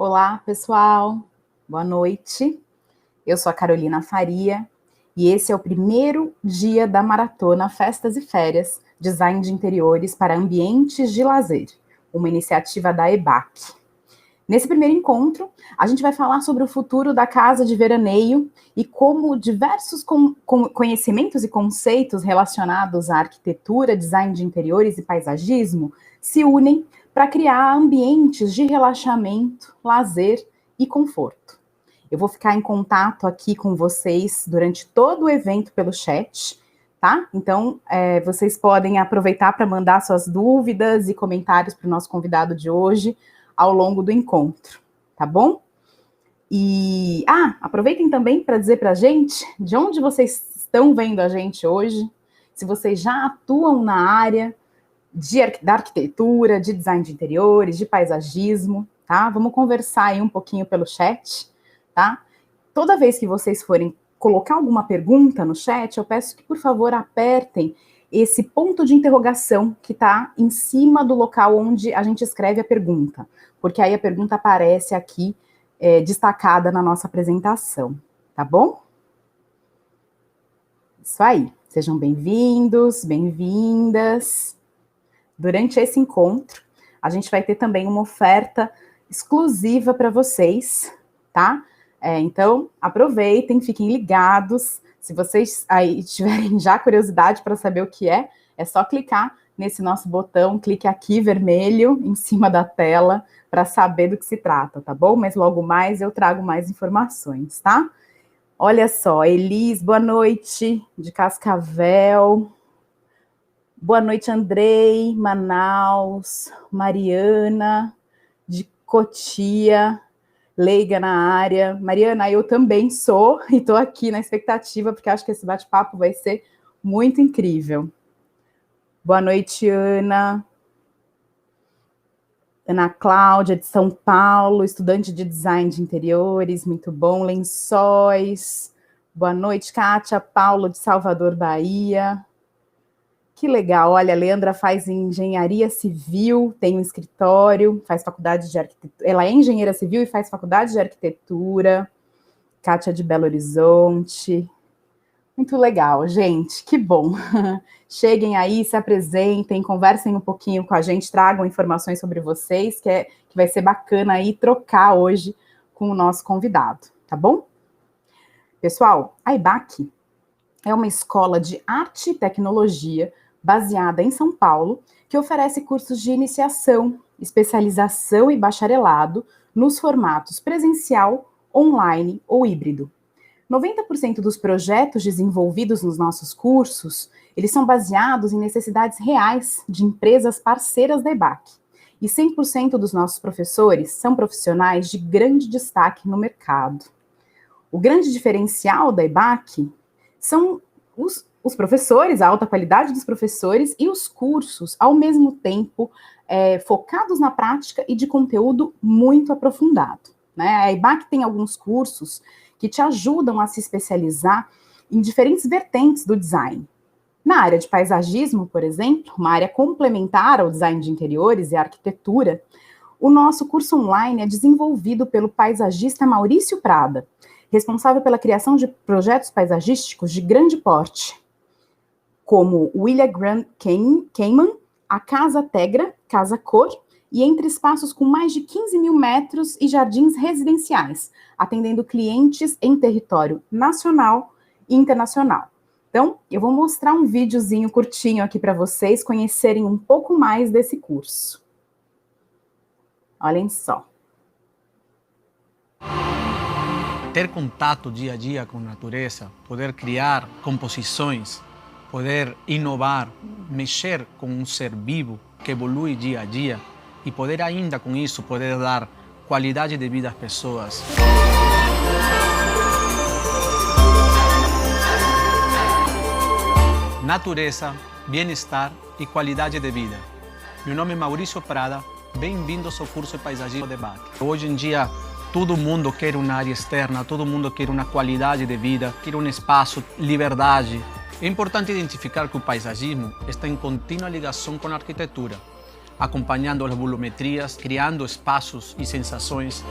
Olá, pessoal. Boa noite. Eu sou a Carolina Faria e esse é o primeiro dia da maratona Festas e Férias Design de Interiores para Ambientes de Lazer, uma iniciativa da EBAC. Nesse primeiro encontro, a gente vai falar sobre o futuro da casa de veraneio e como diversos conhecimentos e conceitos relacionados à arquitetura, design de interiores e paisagismo se unem para criar ambientes de relaxamento, lazer e conforto. Eu vou ficar em contato aqui com vocês durante todo o evento pelo chat, tá? Então, vocês podem aproveitar para mandar suas dúvidas e comentários para o nosso convidado de hoje ao longo do encontro, tá bom? E, aproveitem também para dizer para a gente de onde vocês estão vendo a gente hoje, se vocês já atuam na área da arquitetura, de design de interiores, de paisagismo, tá? Vamos conversar aí um pouquinho pelo chat, tá? Toda vez que vocês forem colocar alguma pergunta no chat, eu peço que, por favor, apertem esse ponto de interrogação que está em cima do local onde a gente escreve a pergunta, porque aí a pergunta aparece aqui destacada na nossa apresentação, tá bom? Isso aí, sejam bem-vindos, bem-vindas. Durante esse encontro, a gente vai ter também uma oferta exclusiva para vocês, tá? Então, aproveitem, fiquem ligados. Se vocês aí tiverem já curiosidade para saber o que é só clicar nesse nosso botão, clique aqui vermelho em cima da tela para saber do que se trata, tá bom? Mas logo mais eu trago mais informações, tá? Olha só, Elis, boa noite, de Cascavel. Boa noite, Andrei, Manaus, Mariana, de Cotia, leiga na área. Mariana, eu também sou e estou aqui na expectativa, porque acho que esse bate-papo vai ser muito incrível. Boa noite, Ana. Ana Cláudia, de São Paulo, estudante de design de interiores, muito bom. Lençóis. Boa noite, Kátia Paulo, de Salvador, Bahia. Que legal, olha, a Leandra faz engenharia civil, tem um escritório, faz faculdade de arquitetura, ela é engenheira civil e faz faculdade de arquitetura. Kátia de Belo Horizonte. Muito legal, gente, que bom. Cheguem aí, se apresentem, conversem um pouquinho com a gente, tragam informações sobre vocês, que vai ser bacana aí trocar hoje com o nosso convidado, tá bom? Pessoal, a EBAC é uma escola de arte e tecnologia baseada em São Paulo, que oferece cursos de iniciação, especialização e bacharelado nos formatos presencial, online ou híbrido. 90% dos projetos desenvolvidos nos nossos cursos, eles são baseados em necessidades reais de empresas parceiras da EBAC. E 100% dos nossos professores são profissionais de grande destaque no mercado. O grande diferencial da EBAC são os professores, a alta qualidade dos professores e os cursos, ao mesmo tempo, focados na prática e de conteúdo muito aprofundado, né? A EBAC tem alguns cursos que te ajudam a se especializar em diferentes vertentes do design. Na área de paisagismo, por exemplo, uma área complementar ao design de interiores e arquitetura, o nosso curso online é desenvolvido pelo paisagista Maurício Prada, responsável pela criação de projetos paisagísticos de grande porte, como o William Grant Cayman, a Casa Tegra, Casa Cor, e entre espaços com mais de 15 mil metros e jardins residenciais, atendendo clientes em território nacional e internacional. Então, eu vou mostrar um videozinho curtinho aqui para vocês conhecerem um pouco mais desse curso. Olhem só. Ter contato dia a dia com a natureza, poder criar composições, poder inovar, mexer com um ser vivo que evolui dia a dia e poder ainda com isso poder dar qualidade de vida às pessoas. Natureza, bem-estar e qualidade de vida. Meu nome é Maurício Prada, bem-vindos ao curso de Paisagismo da EBAC. Hoje em dia, todo mundo quer uma área externa, todo mundo quer uma qualidade de vida, quer um espaço, liberdade. É importante identificar que o paisagismo está em contínua ligação com a arquitetura. acompanhando as volumetrias, criando espaços e sensações.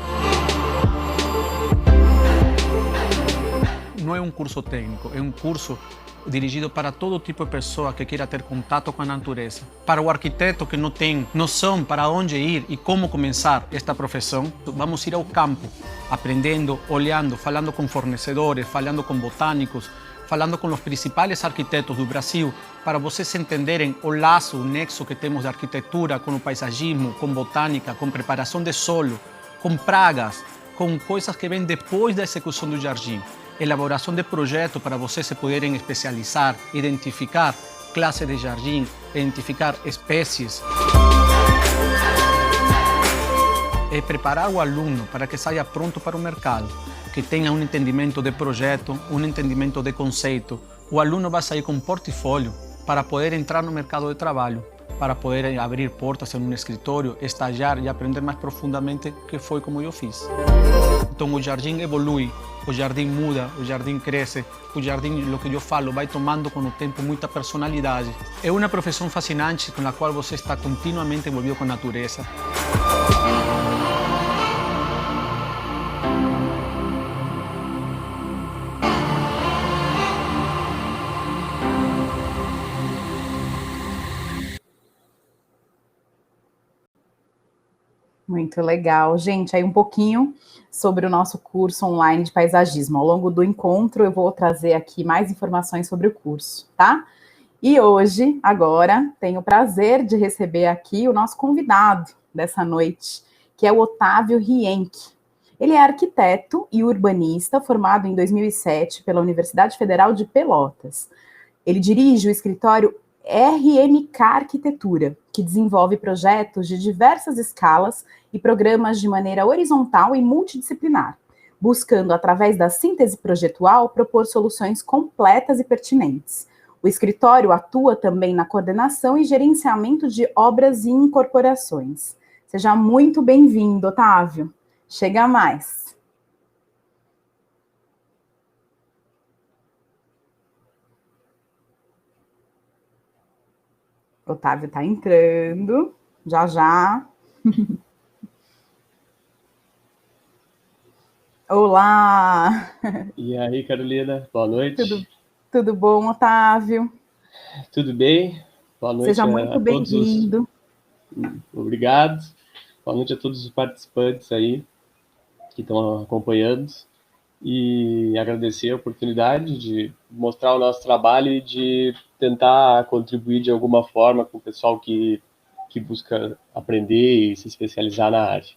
Não é um curso técnico, é um curso dirigido para todo tipo de pessoa que queira ter contato com a natureza. Para o arquiteto que não tem noção para onde ir e como começar esta profissão, vamos ir ao campo, aprendendo, olhando, falando com fornecedores, falando com botânicos, falando com os principais arquitetos do Brasil, para vocês entenderem o laço, o nexo que temos de arquitetura com o paisagismo, com botânica, com preparação de solo, com pragas, com coisas que vêm depois da execução do jardim. Elaboração de projeto para vocês se poderem especializar, identificar classes de jardim, identificar espécies. É preparar o aluno para que saia pronto para o mercado, que tenha um entendimento de projeto, um entendimento de conceito. O aluno vai sair com um portfólio para poder entrar no mercado de trabalho, para poder abrir portas em um escritório, estagiar e aprender mais profundamente, que foi como eu fiz. Então o jardim evolui, o jardim muda, o jardim cresce, o jardim, o que eu falo, vai tomando com o tempo muita personalidade. É uma profissão fascinante com a qual você está continuamente envolvido com a natureza. Muito legal. Gente, aí um pouquinho sobre o nosso curso online de paisagismo. Ao longo do encontro, eu vou trazer aqui mais informações sobre o curso, tá? E hoje, agora, tenho o prazer de receber aqui o nosso convidado dessa noite, que é o Otávio Rienck. Ele é arquiteto e urbanista, formado em 2007 pela Universidade Federal de Pelotas. Ele dirige o escritório RMK Arquitetura, que desenvolve projetos de diversas escalas e programas de maneira horizontal e multidisciplinar, buscando, através da síntese projetual, propor soluções completas e pertinentes. O escritório atua também na coordenação e gerenciamento de obras e incorporações. Seja muito bem-vindo, Otávio. Chega mais. Otávio está entrando, já. Olá! E aí, Carolina, boa noite. Tudo bom, Otávio? Tudo bem? Boa noite. Seja muito bem-vindo. Obrigado. Boa noite a todos os participantes aí que estão acompanhando. E agradecer a oportunidade de mostrar o nosso trabalho e de tentar contribuir de alguma forma com o pessoal que busca aprender e se especializar na área.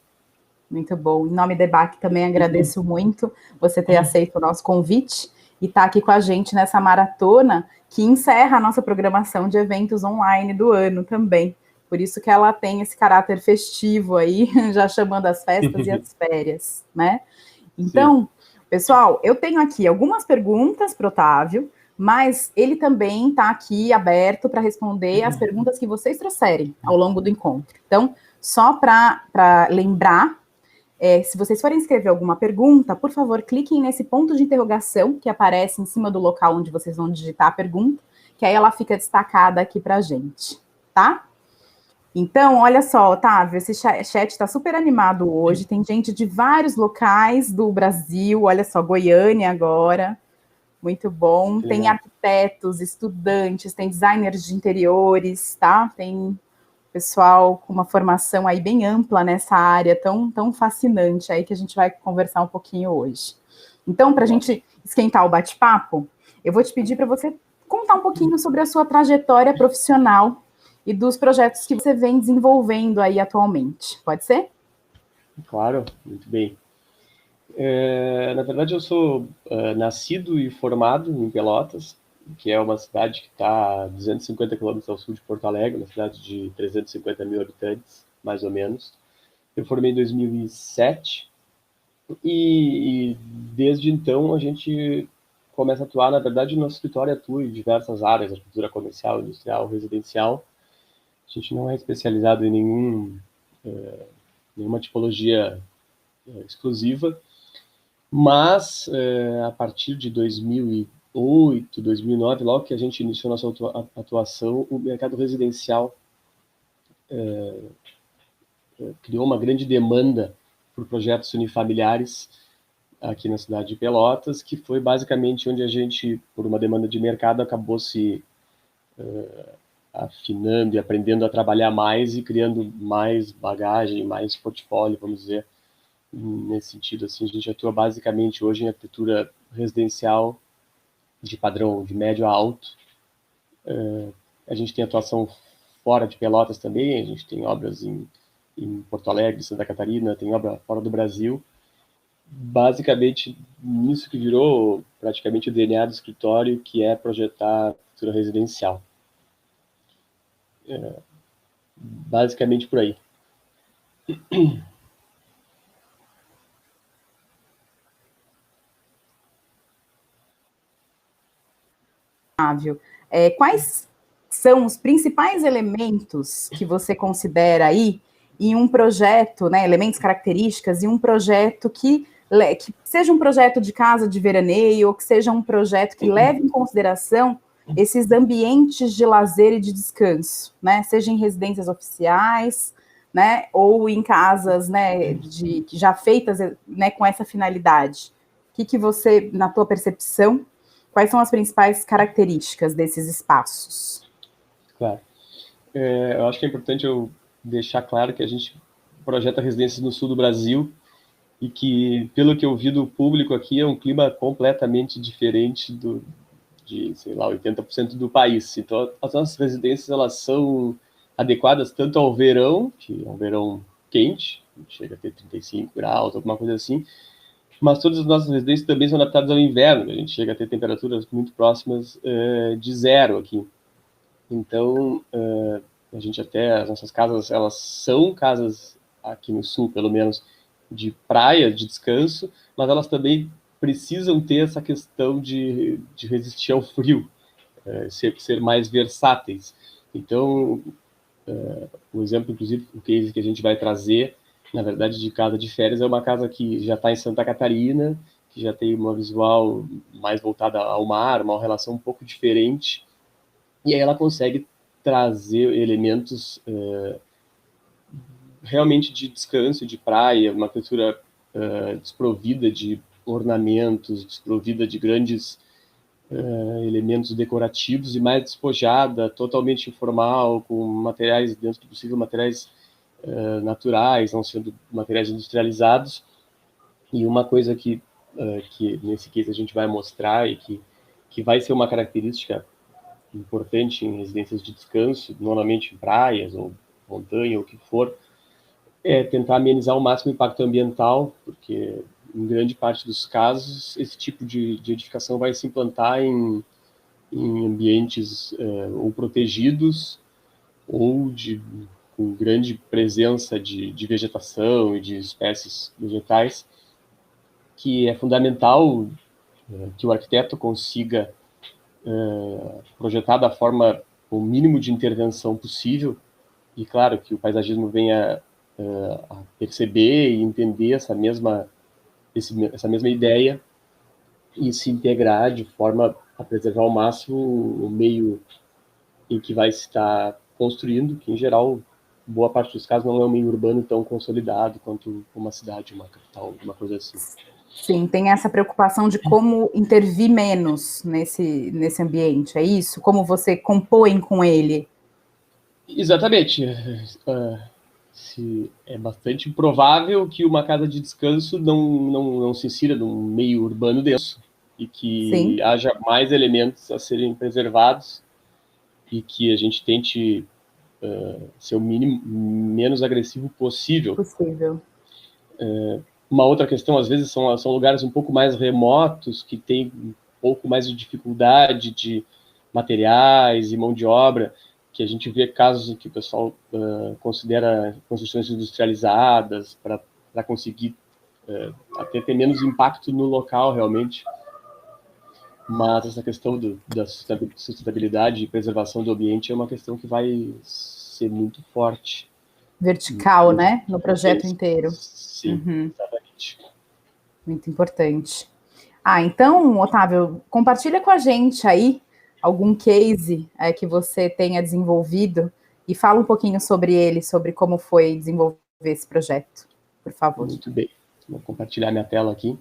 Muito bom. Em nome da EBAC também agradeço muito você ter aceito o nosso convite e estar aqui com a gente nessa maratona que encerra a nossa programação de eventos online do ano também. Por isso que ela tem esse caráter festivo aí, já chamando as festas e as férias, né? Então, pessoal, eu tenho aqui algumas perguntas para o Otávio, mas ele também está aqui aberto para responder as perguntas que vocês trouxerem ao longo do encontro. Então, só para lembrar, se vocês forem escrever alguma pergunta, por favor, cliquem nesse ponto de interrogação que aparece em cima do local onde vocês vão digitar a pergunta, que aí ela fica destacada aqui para a gente, tá? Então, olha só, Otávio, esse chat está super animado hoje, tem gente de vários locais do Brasil, olha só, Goiânia agora, muito bom, tem arquitetos, estudantes, tem designers de interiores, tá? Tem pessoal com uma formação aí bem ampla nessa área, tão fascinante aí que a gente vai conversar um pouquinho hoje. Então, para a gente esquentar o bate-papo, eu vou te pedir para você contar um pouquinho sobre a sua trajetória profissional e dos projetos que você vem desenvolvendo aí atualmente. Pode ser? Claro, muito bem. Na verdade, eu sou nascido e formado em Pelotas, que é uma cidade que está a 250 quilômetros ao sul de Porto Alegre, uma cidade de 350 mil habitantes, mais ou menos. Eu formei em 2007 e desde então a gente começa a atuar, na verdade, o nosso escritório atua em diversas áreas, arquitetura comercial, industrial, residencial. A gente não é especializado em nenhuma tipologia exclusiva, mas a partir de 2008, 2009, logo que a gente iniciou nossa atuação, o mercado residencial criou uma grande demanda por projetos unifamiliares aqui na cidade de Pelotas, que foi basicamente onde a gente, por uma demanda de mercado, acabou se afinando e aprendendo a trabalhar mais e criando mais bagagem, mais portfólio, vamos dizer. Nesse sentido, assim, a gente atua basicamente hoje em arquitetura residencial de padrão de médio a alto. A gente tem atuação fora de Pelotas também, a gente tem obras em Porto Alegre, Santa Catarina, tem obra fora do Brasil. Basicamente, nisso que virou praticamente o DNA do escritório, que é projetar arquitetura residencial. Basicamente por aí. Quais são os principais elementos que você considera aí em um projeto, né, elementos, características, em um projeto que seja um projeto de casa de veraneio, ou que seja um projeto que leve em consideração esses ambientes de lazer e de descanso, né, seja em residências oficiais, né, ou em casas, né, que já feitas, né, com essa finalidade. O que você, na tua percepção, quais são as principais características desses espaços? Claro. Eu acho que é importante eu deixar claro que a gente projeta residências no sul do Brasil e que, pelo que eu vi do público aqui, é um clima completamente diferente de, sei lá, 80% do país. Então, as nossas residências, elas são adequadas tanto ao verão, que é um verão quente, chega a ter 35 graus, alguma coisa assim, mas todas as nossas residências também são adaptadas ao inverno, a gente chega a ter temperaturas muito próximas de zero aqui. Então, a gente até, as nossas casas, elas são casas, aqui no sul, pelo menos, de praia, de descanso, mas elas também precisam ter essa questão de resistir ao frio, ser mais versáteis. Então, o exemplo, inclusive, o case que a gente vai trazer, na verdade, de casa de férias, é uma casa que já está em Santa Catarina, que já tem uma visual mais voltada ao mar, uma relação um pouco diferente, e aí ela consegue trazer elementos realmente de descanso, de praia, uma arquitetura desprovida de ornamentos, desprovida de grandes elementos decorativos e mais despojada, totalmente informal, com materiais, dentro do possível, materiais naturais, não sendo materiais industrializados. E uma coisa que nesse case a gente vai mostrar e que vai ser uma característica importante em residências de descanso, normalmente em praias ou montanha ou o que for, é tentar amenizar ao máximo o impacto ambiental, porque em grande parte dos casos esse tipo de edificação vai se implantar em ambientes ou protegidos ou com grande presença de vegetação e de espécies vegetais, que é fundamental que o arquiteto consiga projetar da forma o mínimo de intervenção possível, e claro que o paisagismo venha a perceber e entender essa mesma ideia e se integrar de forma a preservar ao máximo o meio em que vai se estar construindo, que em geral, boa parte dos casos, não é um meio urbano tão consolidado quanto uma cidade, uma capital, uma coisa assim. Sim, tem essa preocupação de como intervir menos nesse ambiente, é isso? Como você compõe com ele? Exatamente. É bastante provável que uma casa de descanso não se insira num meio urbano denso e que Sim. haja mais elementos a serem preservados e que a gente tente ser o menos agressivo possível. Uma outra questão, às vezes, são lugares um pouco mais remotos, que têm um pouco mais de dificuldade de materiais e mão de obra, que a gente vê casos em que o pessoal considera construções industrializadas para conseguir até ter menos impacto no local, realmente. Mas essa questão da sustentabilidade e preservação do ambiente é uma questão que vai ser muito forte. Vertical, né? No projeto inteiro. Sim, exatamente. Muito importante. Então, Otávio, compartilha com a gente aí algum case que você tenha desenvolvido E fala um pouquinho sobre ele, sobre como foi desenvolver esse projeto, por favor. Muito bem. Vou compartilhar minha tela aqui.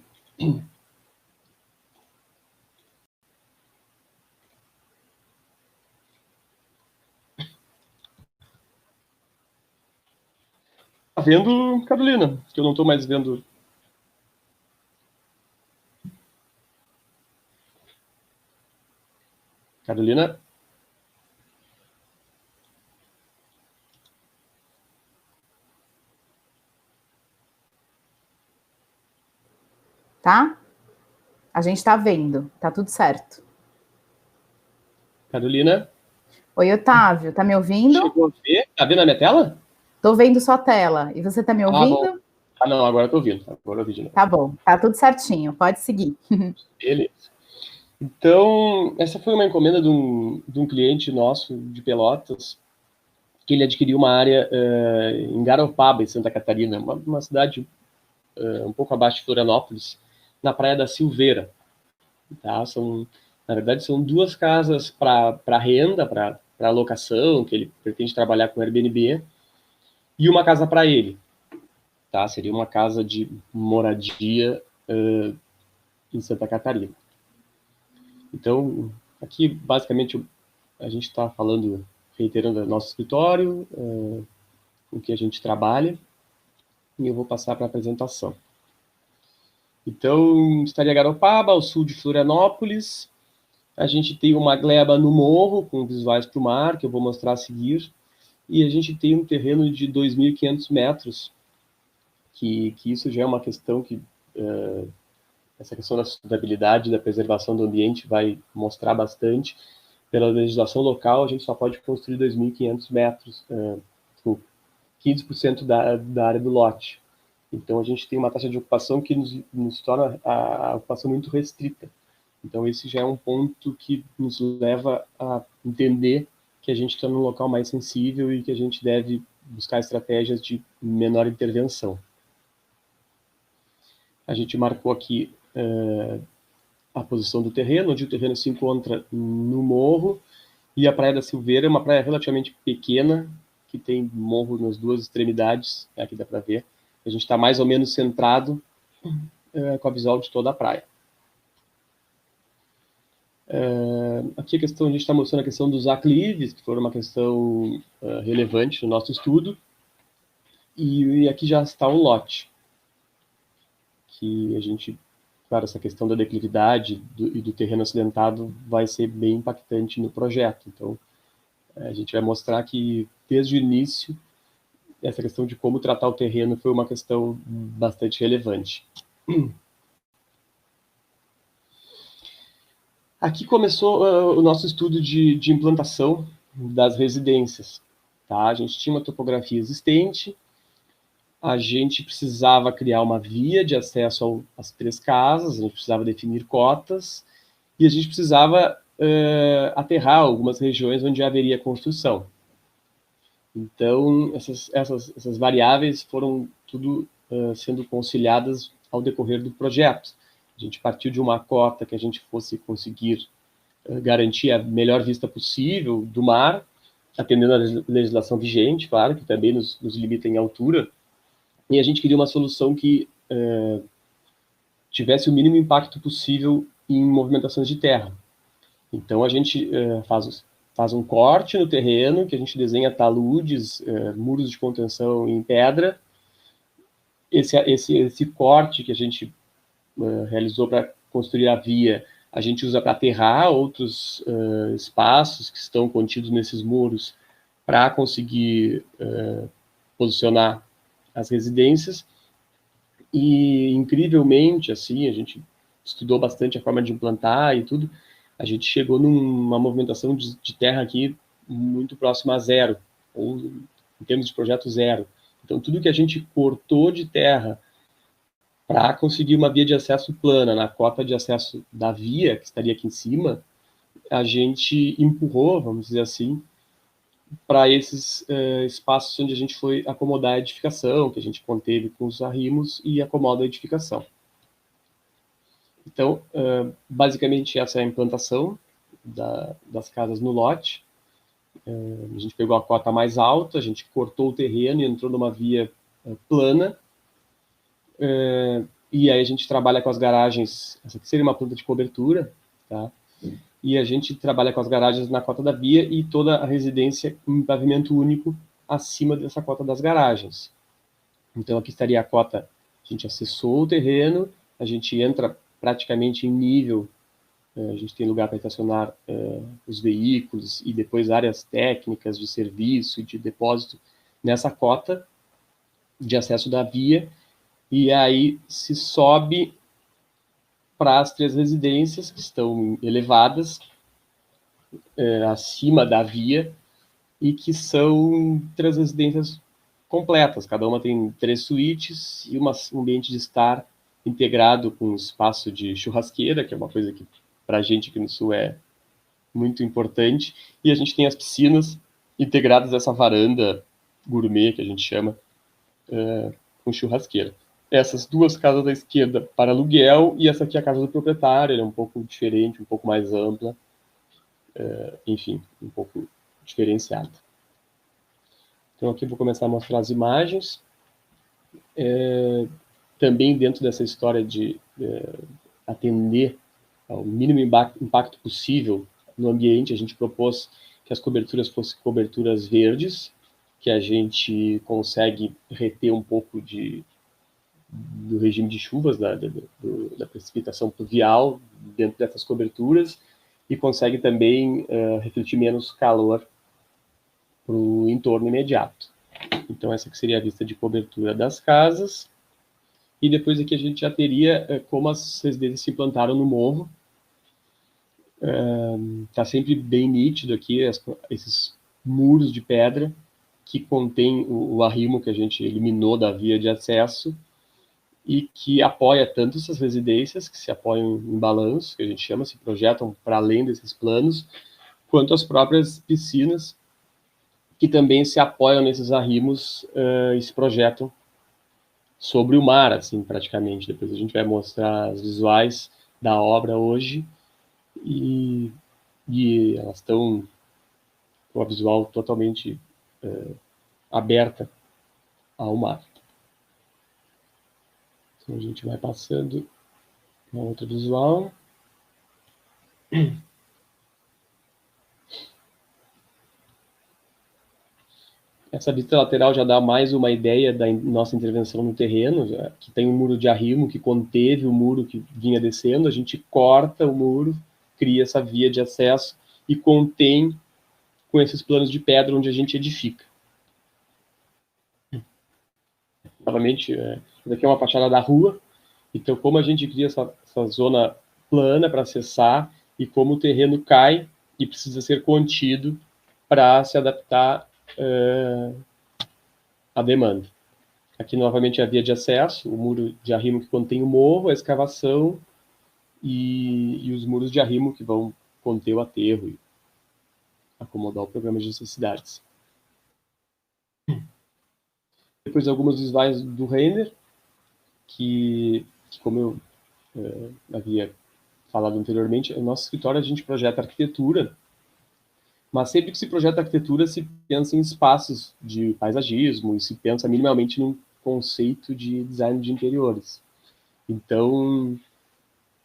Tá vendo, Carolina? Que eu não estou mais vendo. Carolina? Tá? A gente tá vendo, tá tudo certo. Carolina? Oi, Otávio, tá me ouvindo? Chegou a ver? Tá vendo a minha tela? Tô vendo sua tela. E você tá me ouvindo? Bom. Ah, não, agora eu tô ouvindo. Agora eu ouvi de novo. Tá bom, tá tudo certinho, pode seguir. Beleza. Então, essa foi uma encomenda de um cliente nosso de Pelotas, que ele adquiriu uma área em Garopaba, em Santa Catarina, uma cidade um pouco abaixo de Florianópolis, na Praia da Silveira. Tá? Na verdade, são 2 casas para renda, para locação, que ele pretende trabalhar com Airbnb, e uma casa para ele. Tá? Seria uma casa de moradia em Santa Catarina. Então, aqui, basicamente, a gente está falando, reiterando nosso escritório, o que a gente trabalha, e eu vou passar para a apresentação. Então, estaria Garopaba, ao sul de Florianópolis. A gente tem uma gleba no morro, com visuais para o mar, que eu vou mostrar a seguir. E a gente tem um terreno de 2.500 metros, que isso já é uma questão que... essa questão da sustentabilidade, da preservação do ambiente vai mostrar bastante. Pela legislação local, a gente só pode construir 2.500 metros, 15% da área do lote. Então, a gente tem uma taxa de ocupação que nos torna a ocupação muito restrita. Então, esse já é um ponto que nos leva a entender que a gente está num local mais sensível e que a gente deve buscar estratégias de menor intervenção. A gente marcou aqui a posição do terreno, onde o terreno se encontra no morro, e a Praia da Silveira é uma praia relativamente pequena, que tem morro nas 2 extremidades, aqui dá para ver. A gente está mais ou menos centrado com a visual de toda a praia. Aqui a gente está mostrando a questão dos aclives, que foram uma questão relevante no nosso estudo, e aqui já está o lote, que a gente, claro, essa questão da declividade e do terreno acidentado vai ser bem impactante no projeto. Então, a gente vai mostrar que, desde o início, essa questão de como tratar o terreno foi uma questão bastante relevante. Aqui começou o nosso estudo de implantação das residências. Tá? A gente tinha uma topografia existente, a gente precisava criar uma via de acesso às 3 casas, a gente precisava definir cotas, e a gente precisava aterrar algumas regiões onde haveria construção. Então, essas variáveis foram tudo sendo conciliadas ao decorrer do projeto. A gente partiu de uma cota que a gente fosse conseguir garantir a melhor vista possível do mar, atendendo à legislação vigente, claro, que também nos limita em altura, e a gente queria uma solução que tivesse o mínimo impacto possível em movimentações de terra. Então, a gente faz um corte no terreno, que a gente desenha taludes, muros de contenção em pedra. Esse corte que a gente realizou para construir a via, a gente usa para aterrar outros espaços que estão contidos nesses muros para conseguir posicionar as residências. E, incrivelmente, assim, a gente estudou bastante a forma de implantar e tudo, a gente chegou numa movimentação de terra aqui muito próxima a zero, ou em termos de projeto zero. Então, tudo que a gente cortou de terra para conseguir uma via de acesso plana na cota de acesso da via, que estaria aqui em cima, a gente empurrou, vamos dizer assim, para esses espaços onde a gente foi acomodar a edificação, que a gente conteve com os arrimos e acomoda a edificação. Então, basicamente, essa é a implantação das casas no lote. A gente pegou a cota mais alta, a gente cortou o terreno e entrou numa via plana. E aí a gente trabalha com as garagens, essa aqui seria uma planta de cobertura, tá? E a gente trabalha com as garagens na cota da via e toda a residência em pavimento único acima dessa cota das garagens. Então aqui estaria a cota, a gente acessou o terreno, a gente entra praticamente em nível, a gente tem lugar para estacionar os veículos e depois áreas técnicas de serviço e de depósito nessa cota de acesso da via, e aí se sobe para as 3 residências que estão elevadas acima da via e que são 3 residências completas. Cada uma tem 3 suítes e um ambiente de estar integrado com um espaço de churrasqueira, que é uma coisa que para a gente aqui no Sul é muito importante. E a gente tem as piscinas integradas nessa varanda gourmet, que a gente chama, com churrasqueira. Essas 2 casas da esquerda para aluguel e essa aqui é a casa do proprietário, ela é um pouco diferente, um pouco mais ampla, enfim, um pouco diferenciada. Então aqui eu vou começar a mostrar as imagens. Também dentro dessa história de atender ao mínimo impacto possível no ambiente, a gente propôs que as coberturas fossem coberturas verdes, que a gente consegue reter um pouco do regime de chuvas, da precipitação pluvial dentro dessas coberturas, e consegue também refletir menos calor para o entorno imediato. Então essa que seria a vista de cobertura das casas. E depois aqui a gente já teria como as residências se implantaram no morro. Está sempre bem nítido aqui esses muros de pedra que contém o arrimo que a gente eliminou da via de acesso e que apoia tanto essas residências, que se apoiam em balanço, que a gente chama, se projetam para além desses planos, quanto as próprias piscinas, que também se apoiam nesses arrimos e se projetam sobre o mar, assim, praticamente. Depois a gente vai mostrar as visuais da obra hoje, e elas estão com a visual totalmente aberta ao mar. Então a gente vai passando uma outra visual. Essa vista lateral já dá mais uma ideia da nossa intervenção no terreno, que tem um muro de arrimo que conteve o muro que vinha descendo, a gente corta o muro, cria essa via de acesso e contém com esses planos de pedra onde a gente edifica. Novamente, isso aqui é uma fachada da rua, então como a gente cria essa zona plana para acessar e como o terreno cai e precisa ser contido para se adaptar a demanda. Aqui, novamente, a via de acesso, o muro de arrimo que contém o morro, a escavação e os muros de arrimo que vão conter o aterro e acomodar o programa de necessidades. Depois, algumas visuais do render, que como eu havia falado anteriormente, no nosso escritório a gente projeta arquitetura, mas sempre que se projeta arquitetura, se pensa em espaços de paisagismo e se pensa minimamente num conceito de design de interiores. Então,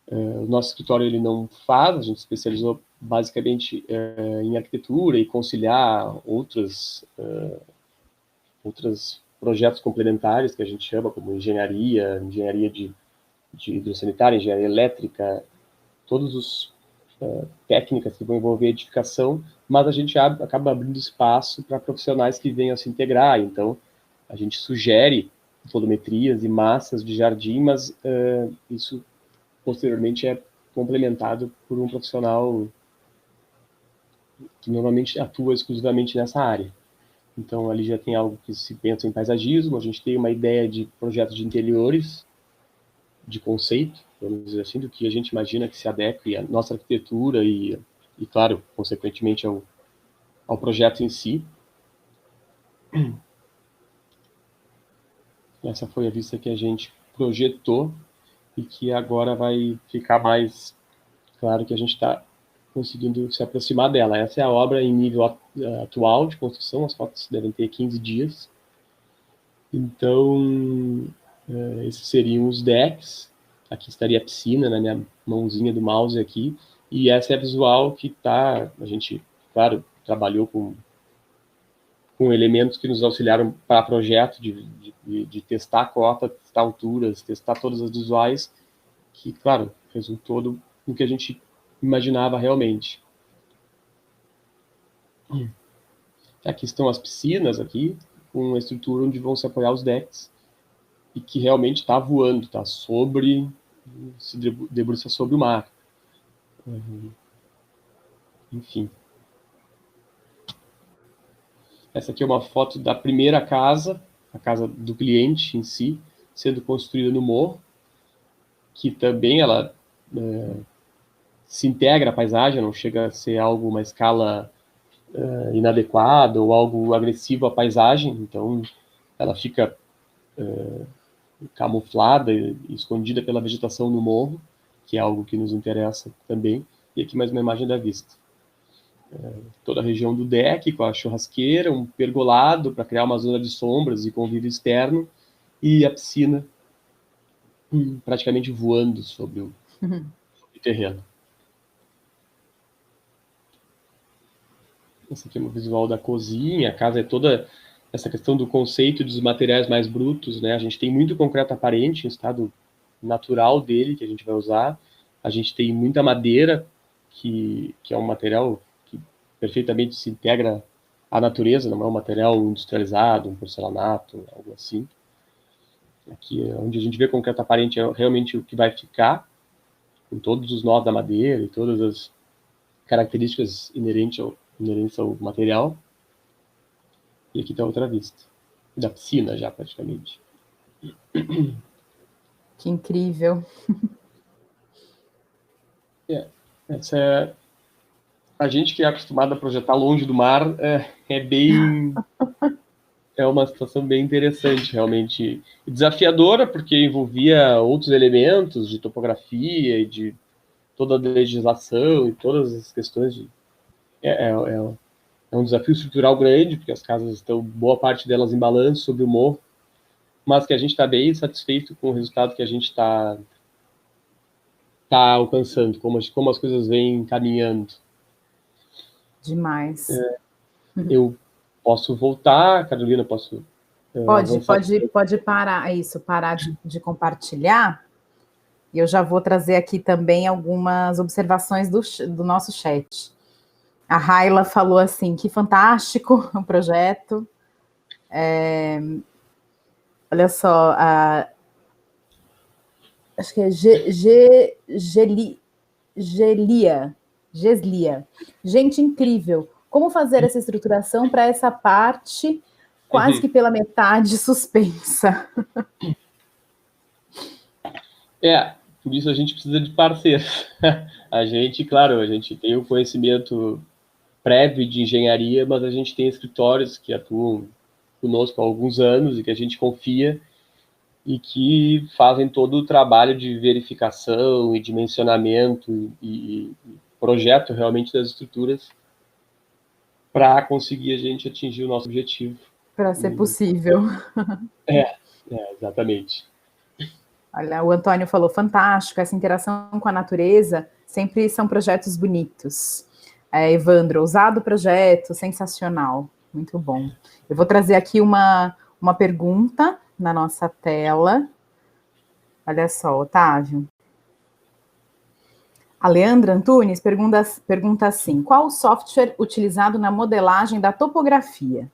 o nosso escritório ele não faz, a gente especializou basicamente em arquitetura e conciliar outros projetos complementares que a gente chama, como engenharia de hidrossanitária, engenharia elétrica, todos os técnicas que vão envolver edificação, mas a gente acaba abrindo espaço para profissionais que venham a se integrar. Então, a gente sugere volumetrias e massas de jardim, mas isso posteriormente é complementado por um profissional que normalmente atua exclusivamente nessa área. Então, ali já tem algo que se pensa em paisagismo, a gente tem uma ideia de projetos de interiores, de conceito, vamos dizer assim, do que a gente imagina que se adeque à nossa arquitetura e claro, consequentemente ao projeto em si. Essa foi a vista que a gente projetou e que agora vai ficar mais claro que a gente está conseguindo se aproximar dela. Essa é a obra em nível atual de construção, as fotos devem ter 15 dias. Então, esses seriam os decks. Aqui estaria a piscina, na minha mãozinha do mouse aqui. E essa é a visual que a gente, claro, trabalhou com elementos que nos auxiliaram para projeto de testar a cota, testar alturas, testar todas as visuais, que, claro, resultou no que a gente imaginava realmente. Aqui estão as piscinas, aqui, com uma estrutura onde vão se apoiar os decks, e que realmente está voando, está se debruça sobre o mar. Enfim. Essa aqui é uma foto da primeira casa, a casa do cliente em si, sendo construída no morro, que também ela se integra à paisagem, não chega a ser algo, uma escala inadequada ou algo agressivo à paisagem, então ela fica camuflada e escondida pela vegetação no morro, que é algo que nos interessa também. E aqui mais uma imagem da vista. Toda a região do deck, com a churrasqueira, um pergolado para criar uma zona de sombras e convívio externo, e a piscina praticamente voando sobre o terreno. Esse aqui é um visual da cozinha. A casa é toda essa questão do conceito dos materiais mais brutos, né? A gente tem muito concreto aparente, em estado natural dele, que a gente vai usar. A gente tem muita madeira, que é um material que perfeitamente se integra à natureza, não é um material industrializado, um porcelanato, algo assim. Aqui, onde a gente vê concreto aparente, é realmente o que vai ficar, com todos os nós da madeira e todas as características inerentes ao material. E aqui está outra vista, da piscina já, praticamente. Que incrível. Essa é... A gente que é acostumado a projetar longe do mar, é uma situação bem interessante, realmente. E desafiadora, porque envolvia outros elementos de topografia e de toda a legislação e todas as questões. É um desafio estrutural grande, porque as casas estão, boa parte delas em balanço sobre o morro, mas que a gente está bem satisfeito com o resultado que a gente está alcançando, como as coisas vêm caminhando. Demais. Eu posso voltar, Carolina, posso... Pode parar, parar de compartilhar. E eu já vou trazer aqui também algumas observações do nosso chat. A Raila falou assim, que fantástico o projeto. Olha só, acho que é Geslia. Gente, incrível. Como fazer essa estruturação para essa parte quase que pela metade suspensa? Por isso a gente precisa de parceiros. A gente tem o conhecimento prévio de engenharia, mas a gente tem escritórios que atuam conosco há alguns anos e que a gente confia e que fazem todo o trabalho de verificação e dimensionamento e projeto realmente das estruturas para conseguir a gente atingir o nosso objetivo. Para ser possível. Exatamente. Olha, o Antônio falou, fantástico, essa interação com a natureza sempre são projetos bonitos. Evandro, ousado projeto, sensacional, muito bom. Eu vou trazer aqui uma pergunta na nossa tela. Olha só, Otávio. A Leandra Antunes pergunta assim, qual o software utilizado na modelagem da topografia?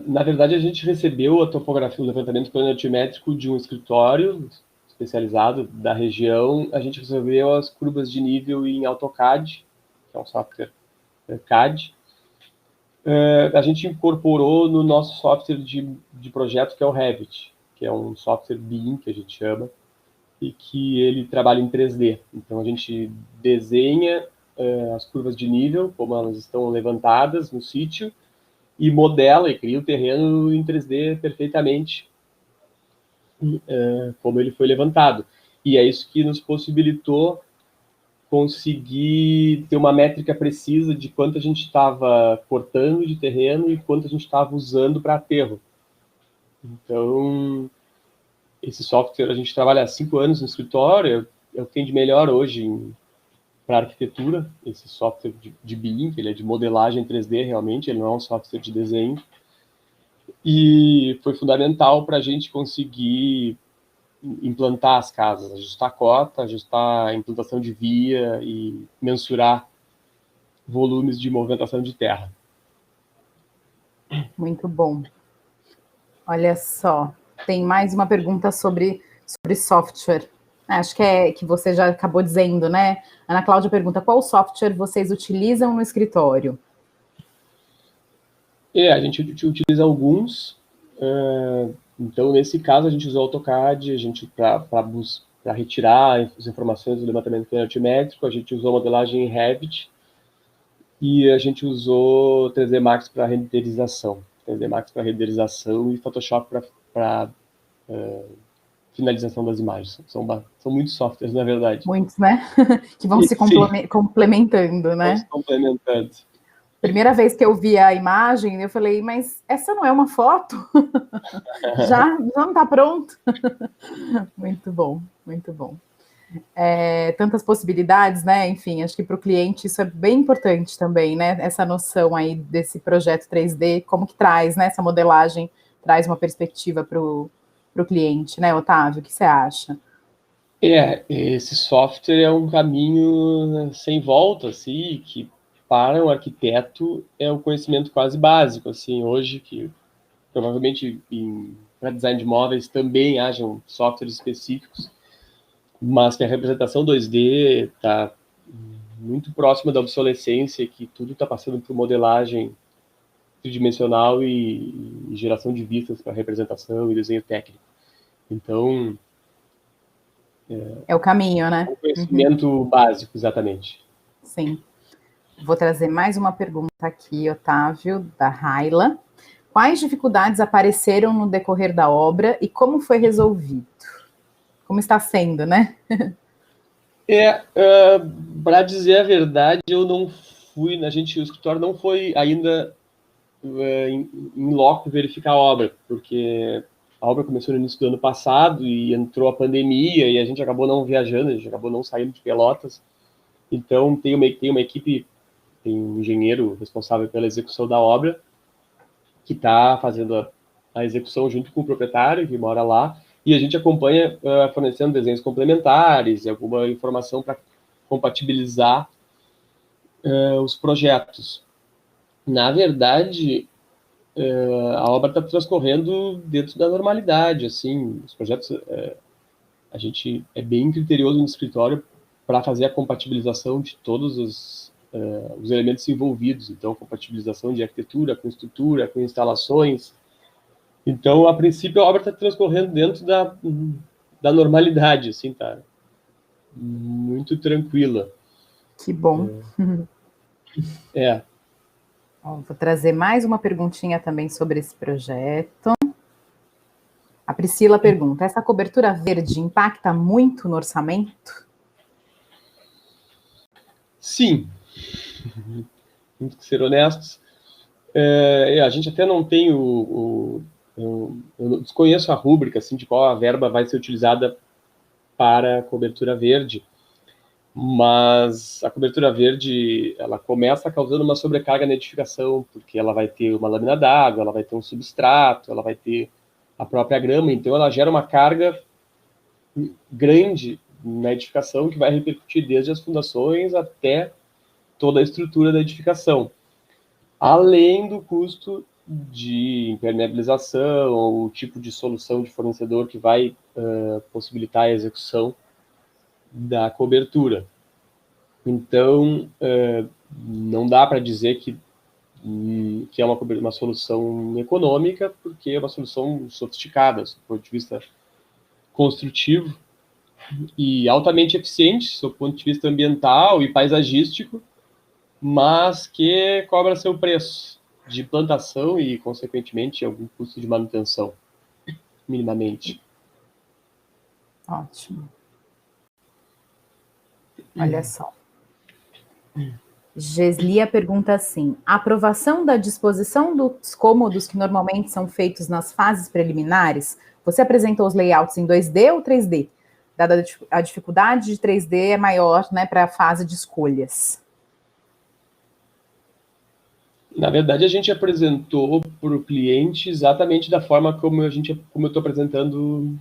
Na verdade, a gente recebeu a topografia, o levantamento planimétrico de um escritório especializado da região. A gente recebeu as curvas de nível em AutoCAD, que é um software CAD. A gente incorporou no nosso software de projeto, que é o Revit, que é um software BIM, que a gente chama, e que ele trabalha em 3D. Então, a gente desenha as curvas de nível, como elas estão levantadas no sítio, e modela e cria o terreno em 3D perfeitamente, como ele foi levantado. E é isso que nos possibilitou conseguir ter uma métrica precisa de quanto a gente estava cortando de terreno e quanto a gente estava usando para aterro. Então, esse software a gente trabalha há 5 anos no escritório, é o que tem de melhor hoje para arquitetura, esse software de BIM, ele é de modelagem 3D realmente, ele não é um software de desenho. E foi fundamental para a gente conseguir implantar as casas, ajustar a cota, ajustar a implantação de via e mensurar volumes de movimentação de terra. Muito bom. Olha só, tem mais uma pergunta sobre software. Acho que você já acabou dizendo, né? Ana Cláudia pergunta, qual software vocês utilizam no escritório? A gente utiliza alguns. Então, nesse caso, a gente usou o AutoCAD, a gente para retirar as informações do levantamento altimétrico, a gente usou modelagem em Revit e a gente usou 3D Max para renderização. 3D Max para renderização e Photoshop para finalização das imagens. São muitos softwares, na verdade. Muitos, né? Que vão se complementando, né? Vão se complementando. Primeira vez que eu vi a imagem, eu falei, mas essa não é uma foto? já não está pronto? Muito bom, muito bom. Tantas possibilidades, né? Enfim, acho que para o cliente isso é bem importante também, né? Essa noção aí desse projeto 3D, como que traz, né? Essa modelagem traz uma perspectiva para o cliente, né, Otávio? O que você acha? Esse software é um caminho sem volta, assim, que para um arquiteto é um conhecimento quase básico, assim, hoje que provavelmente para design de móveis também hajam softwares específicos, mas que a representação 2D está muito próxima da obsolescência, que tudo está passando por modelagem tridimensional e geração de vistas para representação e desenho técnico. Então, é o caminho, né? É um conhecimento básico, exatamente. Sim. Vou trazer mais uma pergunta aqui, Otávio, da Raila. Quais dificuldades apareceram no decorrer da obra e como foi resolvido? Como está sendo, né? Para dizer a verdade, eu não fui, o escritório não foi ainda em loco verificar a obra, porque a obra começou no início do ano passado e entrou a pandemia e a gente acabou não viajando, a gente acabou não saindo de Pelotas. Então, tem uma equipe, tem um engenheiro responsável pela execução da obra, que está fazendo a execução junto com o proprietário, que mora lá, e a gente acompanha fornecendo desenhos complementares e alguma informação para compatibilizar os projetos. Na verdade, a obra está transcorrendo dentro da normalidade, assim, os projetos, a gente é bem criterioso no escritório para fazer a compatibilização de todos os elementos envolvidos, então compatibilização de arquitetura, com estrutura, com instalações. Então, a princípio, a obra está transcorrendo dentro da normalidade, assim, tá muito tranquila. Que bom. Vou trazer mais uma perguntinha também sobre esse projeto. A Priscila pergunta, essa cobertura verde impacta muito no orçamento? Sim. Temos que ser honestos. A gente até não tem eu desconheço a rúbrica assim, de qual a verba vai ser utilizada para a cobertura verde, mas a cobertura verde ela começa causando uma sobrecarga na edificação, porque ela vai ter uma lâmina d'água, ela vai ter um substrato, ela vai ter a própria grama, então ela gera uma carga grande na edificação que vai repercutir desde as fundações até toda a estrutura da edificação, além do custo de impermeabilização, o tipo de solução de fornecedor que vai possibilitar a execução da cobertura. Então, não dá para dizer que é uma solução econômica, porque é uma solução sofisticada, do ponto de vista construtivo, e altamente eficiente, do ponto de vista ambiental e paisagístico, mas que cobra seu preço de plantação e, consequentemente, algum custo de manutenção, minimamente. Ótimo. Olha só. Geslia pergunta assim: a aprovação da disposição dos cômodos que normalmente são feitos nas fases preliminares, você apresentou os layouts em 2D ou 3D? Dada a dificuldade de 3D é maior, né, para a fase de escolhas. Na verdade, a gente apresentou para o cliente exatamente da forma como eu estou apresentando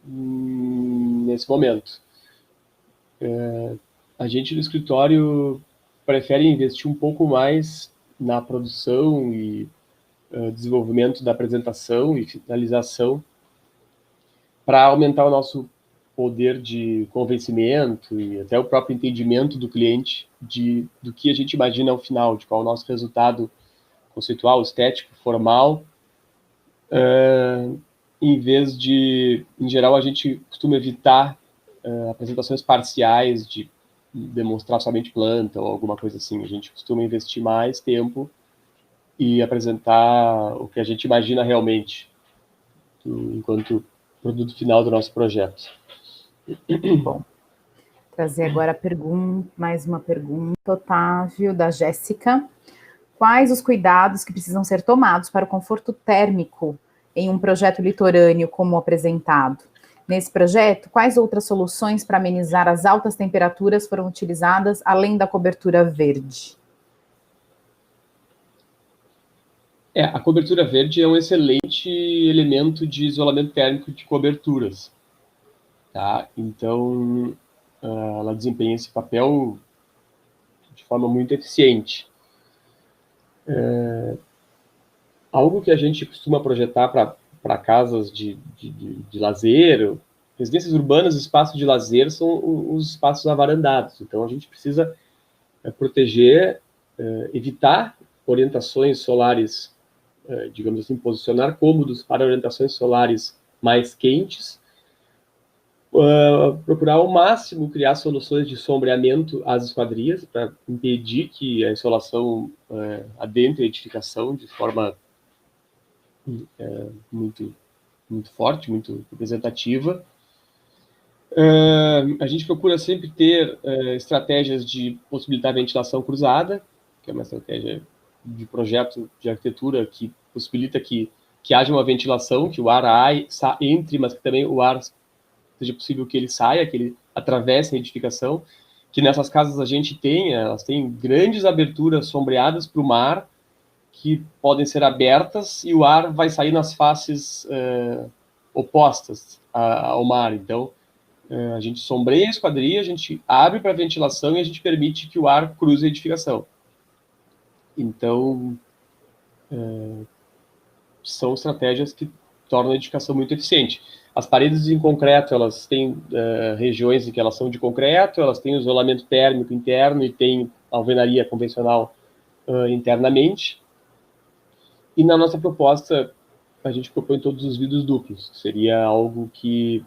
nesse momento. A gente no escritório prefere investir um pouco mais na produção e desenvolvimento da apresentação e finalização para aumentar o nosso poder de convencimento e até o próprio entendimento do cliente do que a gente imagina ao final, de qual é o nosso resultado conceitual, estético, formal, em vez de, em geral, a gente costuma evitar apresentações parciais de demonstrar somente planta ou alguma coisa assim. A gente costuma investir mais tempo e apresentar o que a gente imagina realmente enquanto produto final do nosso projeto. Bom, trazer agora mais uma pergunta, Otávio, da Jéssica. Quais os cuidados que precisam ser tomados para o conforto térmico em um projeto litorâneo como apresentado? Nesse projeto, quais outras soluções para amenizar as altas temperaturas foram utilizadas, além da cobertura verde? A cobertura verde é um excelente elemento de isolamento térmico de coberturas. Tá? Então, ela desempenha esse papel de forma muito eficiente. Algo que a gente costuma projetar para casas de lazer, residências urbanas, espaços de lazer são os espaços avarandados. Então, a gente precisa proteger, evitar orientações solares, digamos assim, posicionar cômodos para orientações solares mais quentes, procurar ao máximo criar soluções de sombreamento às esquadrias para impedir que a insolação adentre a edificação de forma muito forte, muito representativa. A gente procura sempre ter estratégias de possibilitar ventilação cruzada, que é uma estratégia de projeto de arquitetura que possibilita que haja uma ventilação, que o ar entre, mas que também o ar seja possível que ele saia, que ele atravesse a edificação, que nessas casas a gente elas têm grandes aberturas sombreadas para o mar, que podem ser abertas e o ar vai sair nas faces opostas ao mar. Então, a gente sombreia a esquadria, a gente abre para ventilação e a gente permite que o ar cruze a edificação. Então, são estratégias que tornam a edificação muito eficiente. As paredes em concreto, elas têm regiões em que elas são de concreto, elas têm isolamento térmico interno e têm alvenaria convencional internamente. E na nossa proposta, a gente propõe todos os vidros duplos. Seria algo que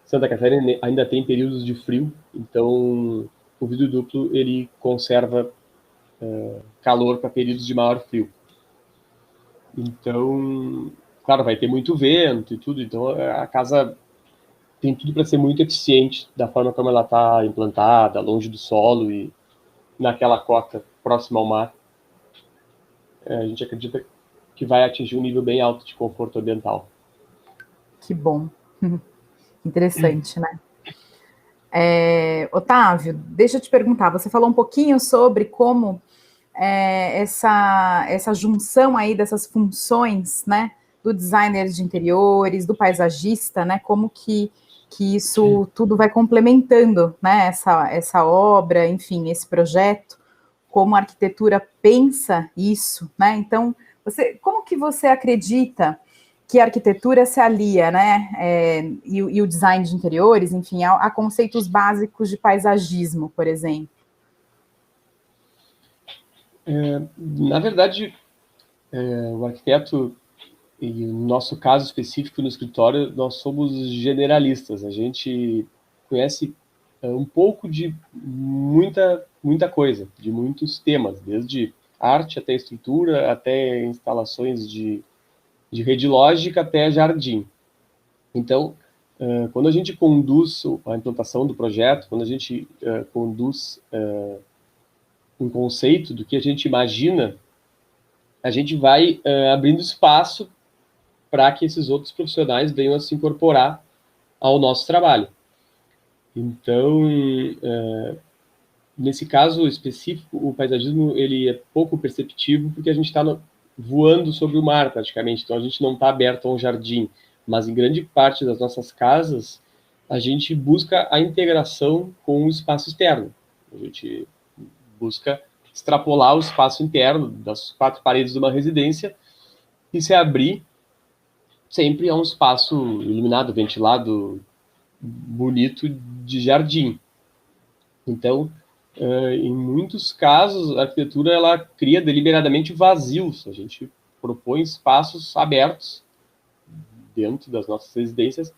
Santa Catarina ainda tem períodos de frio, então o vidro duplo ele conserva calor para períodos de maior frio. Então, claro, vai ter muito vento e tudo, então a casa tem tudo para ser muito eficiente da forma como ela está implantada, longe do solo e naquela cota próxima ao mar. A gente acredita que vai atingir um nível bem alto de conforto ambiental. Que bom. Interessante, né? Otávio, deixa eu te perguntar, você falou um pouquinho sobre como essa junção aí dessas funções, né, do designer de interiores, do paisagista, né, como que isso tudo vai complementando, né, essa obra, enfim, esse projeto, como a arquitetura pensa isso, né? Então, como que você acredita que a arquitetura se alia, né, e o design de interiores, enfim, a conceitos básicos de paisagismo, por exemplo? Na verdade, o arquiteto, e no nosso caso específico no escritório, nós somos generalistas. A gente conhece um pouco de muita coisa, de muitos temas, desde arte até estrutura, até instalações de rede lógica até jardim. Então, quando a gente conduz a implantação do projeto, quando a gente conduz um conceito do que a gente imagina, a gente vai abrindo espaço para que esses outros profissionais venham a se incorporar ao nosso trabalho. Então, nesse caso específico, o paisagismo ele é pouco perceptível porque a gente está voando sobre o mar praticamente, então a gente não está aberto a um jardim, mas em grande parte das nossas casas a gente busca a integração com o espaço externo. A gente busca extrapolar o espaço interno das 4 paredes de uma residência e se abrir sempre a um espaço iluminado, ventilado, bonito de jardim. Então, em muitos casos, a arquitetura ela cria deliberadamente vazios. A gente propõe espaços abertos dentro das nossas residências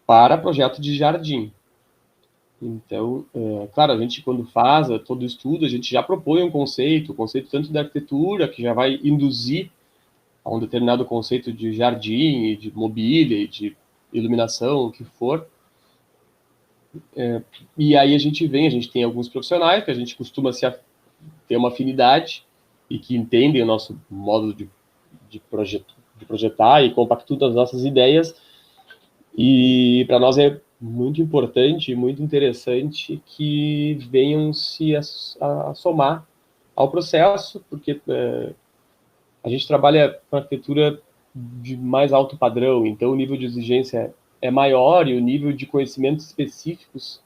para projeto de jardim. Então, claro, a gente quando faz todo o estudo, a gente já propõe um conceito, o conceito tanto da arquitetura, que já vai induzir a um determinado conceito de jardim, e de mobília, e de iluminação, o que for. E aí a gente tem alguns profissionais que a gente costuma ter uma afinidade e que entendem o nosso modo de projetar e compactam as nossas ideias. E para nós é muito importante e muito interessante que venham se a somar ao processo, porque a gente trabalha com arquitetura de mais alto padrão, então o nível de exigência é maior e o nível de conhecimentos específicos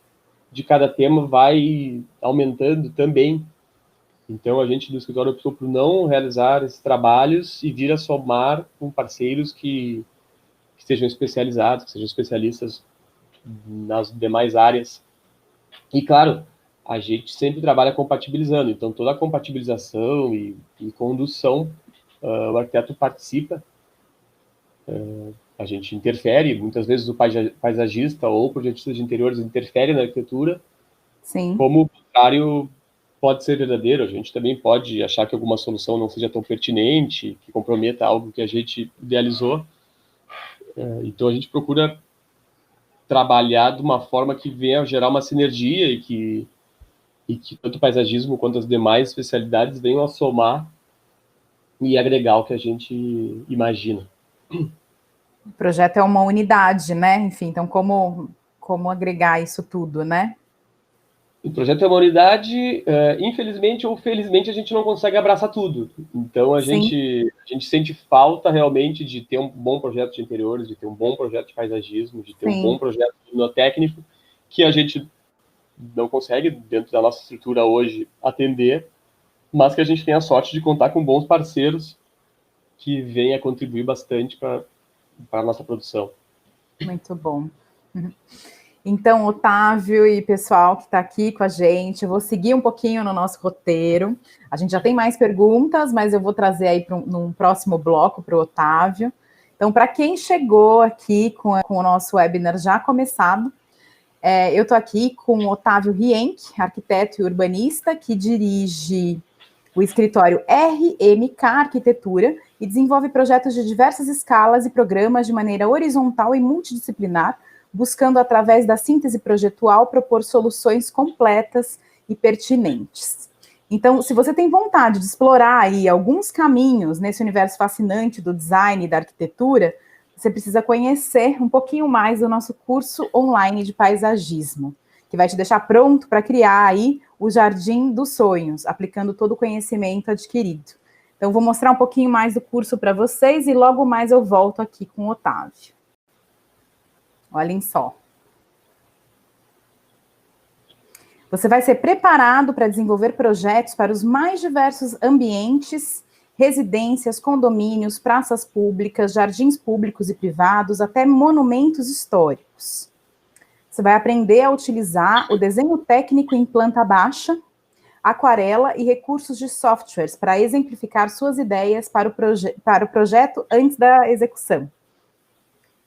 de cada tema vai aumentando também. Então a gente do escritório optou por não realizar esses trabalhos e vir a somar com parceiros que sejam especializados, que sejam especialistas nas demais áreas. E, claro, a gente sempre trabalha compatibilizando, então toda a compatibilização e condução, o arquiteto participa, a gente interfere, muitas vezes o paisagista ou o projetista de interiores interfere na arquitetura. Sim. Como o contrário pode ser verdadeiro, a gente também pode achar que alguma solução não seja tão pertinente, que comprometa algo que a gente idealizou. Então a gente procura trabalhar de uma forma que venha a gerar uma sinergia e que tanto o paisagismo quanto as demais especialidades venham a somar e agregar o que a gente imagina. O projeto é uma unidade, né? Enfim, então como agregar isso tudo, né? O projeto é uma unidade, infelizmente ou felizmente a gente não consegue abraçar tudo. Então a gente sente falta realmente de ter um bom projeto de interiores, de ter um bom projeto de paisagismo, de ter um bom projeto técnico, que a gente não consegue, dentro da nossa estrutura hoje, atender, mas que a gente tem a sorte de contar com bons parceiros que venham a contribuir bastante para a nossa produção. Muito bom. Então, Otávio e pessoal que está aqui com a gente, eu vou seguir um pouquinho no nosso roteiro. A gente já tem mais perguntas, mas eu vou trazer aí num próximo bloco para o Otávio. Então, para quem chegou aqui com o nosso webinar já começado, eu estou aqui com o Otávio Rienck, arquiteto e urbanista, que dirige o escritório RMK Arquitetura e desenvolve projetos de diversas escalas e programas de maneira horizontal e multidisciplinar, buscando, através da síntese projetual, propor soluções completas e pertinentes. Então, se você tem vontade de explorar aí alguns caminhos nesse universo fascinante do design e da arquitetura, você precisa conhecer um pouquinho mais do nosso curso online de paisagismo, que vai te deixar pronto para criar aí o Jardim dos Sonhos, aplicando todo o conhecimento adquirido. Então, vou mostrar um pouquinho mais do curso para vocês e logo mais eu volto aqui com o Otávio. Olhem só. Você vai ser preparado para desenvolver projetos para os mais diversos ambientes, residências, condomínios, praças públicas, jardins públicos e privados, até monumentos históricos. Você vai aprender a utilizar o desenho técnico em planta baixa, aquarela e recursos de softwares para exemplificar suas ideias para o projeto antes da execução.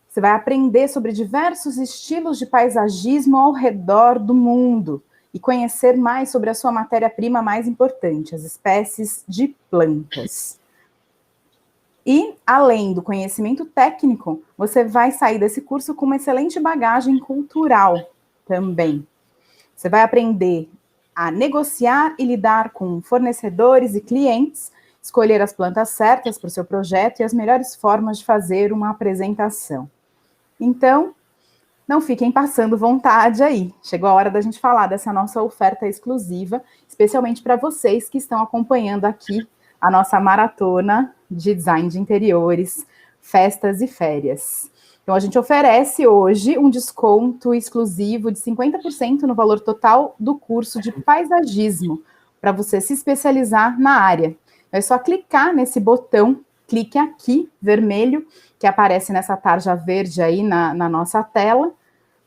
Você vai aprender sobre diversos estilos de paisagismo ao redor do mundo e conhecer mais sobre a sua matéria-prima mais importante, as espécies de plantas. E, além do conhecimento técnico, você vai sair desse curso com uma excelente bagagem cultural também. Você vai aprender a negociar e lidar com fornecedores e clientes, escolher as plantas certas para o seu projeto e as melhores formas de fazer uma apresentação. Então, não fiquem passando vontade aí. Chegou a hora da gente falar dessa nossa oferta exclusiva, especialmente para vocês que estão acompanhando aqui a nossa maratona de design de interiores, festas e férias. Então, a gente oferece hoje um desconto exclusivo de 50% no valor total do curso de paisagismo, para você se especializar na área. É só clicar nesse botão, clique aqui, vermelho, que aparece nessa tarja verde aí na nossa tela,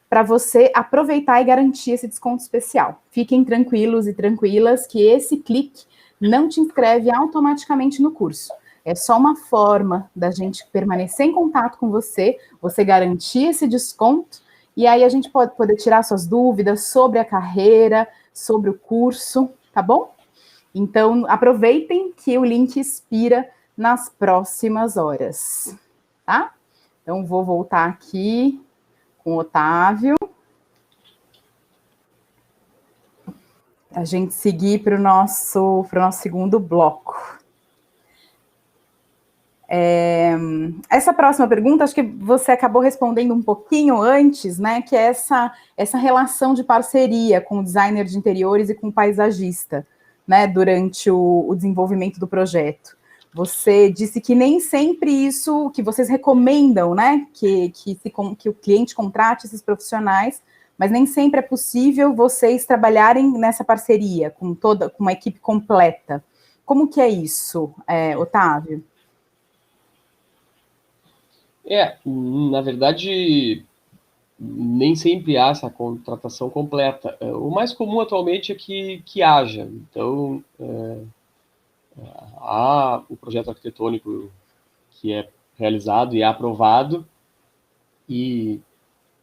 para você aproveitar e garantir esse desconto especial. Fiquem tranquilos e tranquilas que esse clique não te inscreve automaticamente no curso. É só uma forma da gente permanecer em contato com você, você garantir esse desconto, e aí a gente pode poder tirar suas dúvidas sobre a carreira, sobre o curso, tá bom? Então, aproveitem que o link expira nas próximas horas, tá? Então, vou voltar aqui com o Otávio. A gente seguir para o nosso segundo bloco. Essa próxima pergunta, acho que você acabou respondendo um pouquinho antes, né? Que é essa relação de parceria com o designer de interiores e com o paisagista, né? Durante o desenvolvimento do projeto. Você disse que nem sempre isso que vocês recomendam, né? Que o cliente contrate esses profissionais, mas nem sempre é possível vocês trabalharem nessa parceria com uma equipe completa. Como que é isso, Otávio? Na verdade, nem sempre há essa contratação completa. O mais comum atualmente é que haja. Então, há o projeto arquitetônico que é realizado e é aprovado, e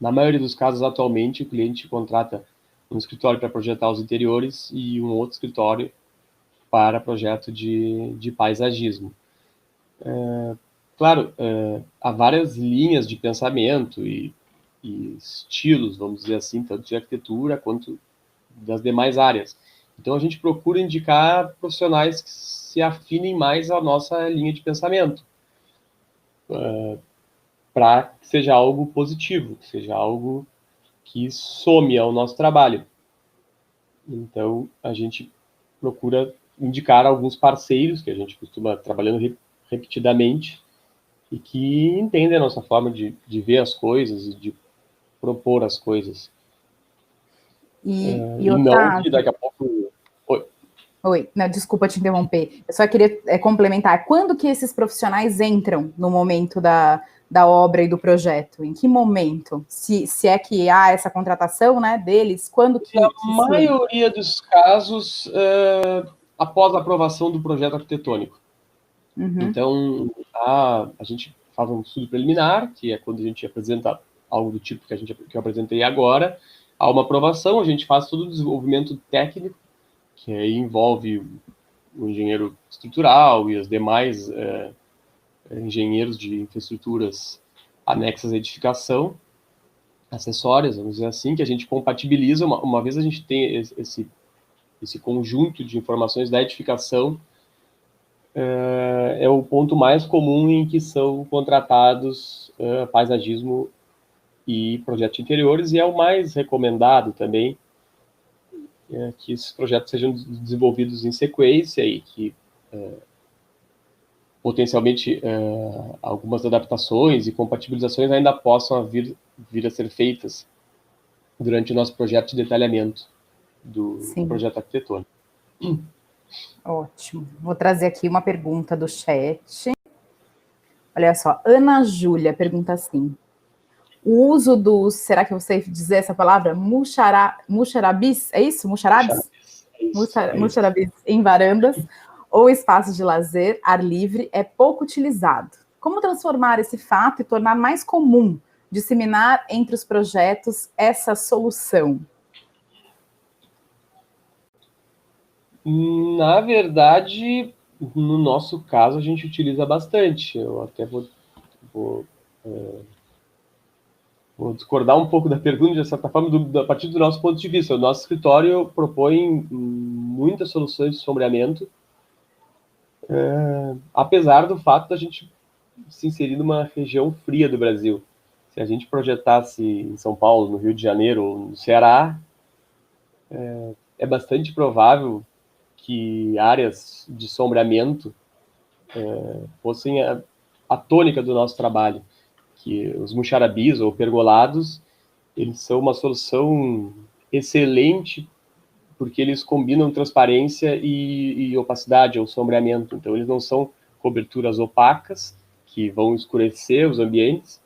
na maioria dos casos, atualmente, o cliente contrata um escritório para projetar os interiores e um outro escritório para projeto de paisagismo. Claro, há várias linhas de pensamento e estilos, vamos dizer assim, tanto de arquitetura quanto das demais áreas. Então, a gente procura indicar profissionais que se afinem mais à nossa linha de pensamento, para que seja algo positivo, que seja algo que some ao nosso trabalho. Então, a gente procura indicar alguns parceiros que a gente costuma trabalhando repetidamente e que entendem a nossa forma de ver as coisas e de propor as coisas. E não que daqui a pouco... Oi, não, desculpa te interromper. Eu só queria complementar. Quando que esses profissionais entram no momento da obra e do projeto? Em que momento? Se é que há essa contratação, né, deles, quando que... Na maioria dos casos, após a aprovação do projeto arquitetônico. Uhum. Então, a gente faz um estudo preliminar, que é quando a gente apresenta algo do tipo que eu apresentei agora. Há uma aprovação, a gente faz todo o desenvolvimento técnico, que aí envolve o engenheiro estrutural e os demais engenheiros de infraestruturas anexas à edificação, acessórias, vamos dizer assim, que a gente compatibiliza, uma vez a gente tem esse conjunto de informações da edificação, é o ponto mais comum em que são contratados paisagismo e projetos interiores, e é o mais recomendado também, que esses projetos sejam desenvolvidos em sequência e que potencialmente algumas adaptações e compatibilizações ainda possam vir a ser feitas durante o nosso projeto de detalhamento do projeto arquitetônico. Ótimo. Vou trazer aqui uma pergunta do chat. Olha só, Ana Júlia pergunta assim: o uso dos, será que eu sei dizer essa palavra? Muxarabis, é isso? Muxarabis? Muxarabis em varandas ou espaços de lazer, ar livre, é pouco utilizado. Como transformar esse fato e tornar mais comum, disseminar entre os projetos essa solução? Na verdade, no nosso caso, a gente utiliza bastante. Eu até vou Vou discordar um pouco da pergunta, de certa forma, a partir do nosso ponto de vista. O nosso escritório propõe muitas soluções de sombreamento, apesar do fato da gente se inserir numa região fria do Brasil. Se a gente projetasse em São Paulo, no Rio de Janeiro ou no Ceará, é bastante provável que áreas de sombreamento fossem a tônica do nosso trabalho, que os muxarabis ou pergolados, eles são uma solução excelente porque eles combinam transparência e opacidade ou sombreamento. Então, eles não são coberturas opacas que vão escurecer os ambientes,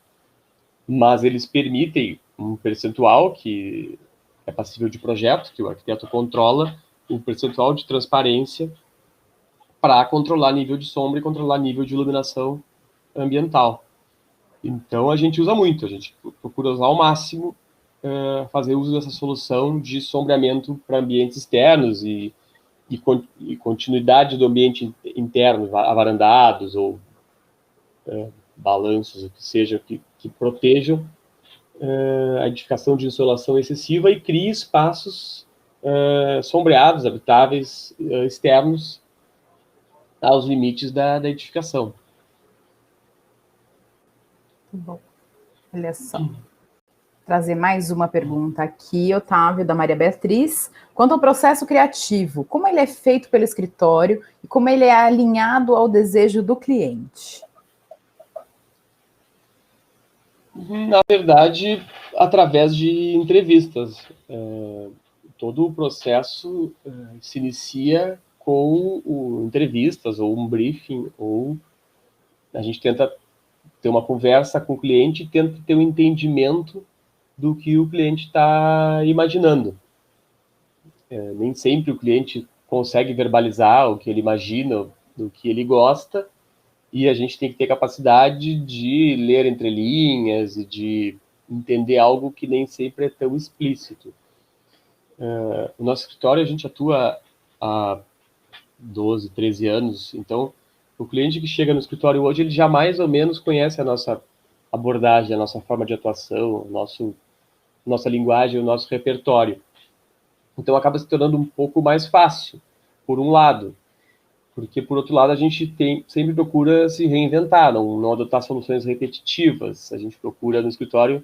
mas eles permitem um percentual que é passível de projeto, que o arquiteto controla, um percentual de transparência para controlar nível de sombra e controlar nível de iluminação ambiental. Então, a gente usa muito, a gente procura usar ao máximo fazer uso dessa solução de sombreamento para ambientes externos e continuidade do ambiente interno, avarandados ou balanços, o que seja, que protejam a edificação de insolação excessiva e crie espaços sombreados, habitáveis, externos aos limites da edificação. Muito bom. Olha só. Trazer mais uma pergunta aqui, Otávio, da Maria Beatriz. Quanto ao processo criativo, como ele é feito pelo escritório e como ele é alinhado ao desejo do cliente? Na verdade, através de entrevistas. Todo o processo se inicia com entrevistas ou um briefing, ou a gente tenta ter uma conversa com o cliente e tenta ter um entendimento do que o cliente está imaginando. Nem sempre o cliente consegue verbalizar o que ele imagina, do que ele gosta, e a gente tem que ter capacidade de ler entre linhas e de entender algo que nem sempre é tão explícito. No nosso escritório, a gente atua há 12, 13 anos, então o cliente que chega no escritório hoje, ele já mais ou menos conhece a nossa abordagem, a nossa forma de atuação, nossa linguagem, o nosso repertório. Então acaba se tornando um pouco mais fácil, por um lado, porque por outro lado a gente sempre procura se reinventar, não adotar soluções repetitivas. A gente procura no escritório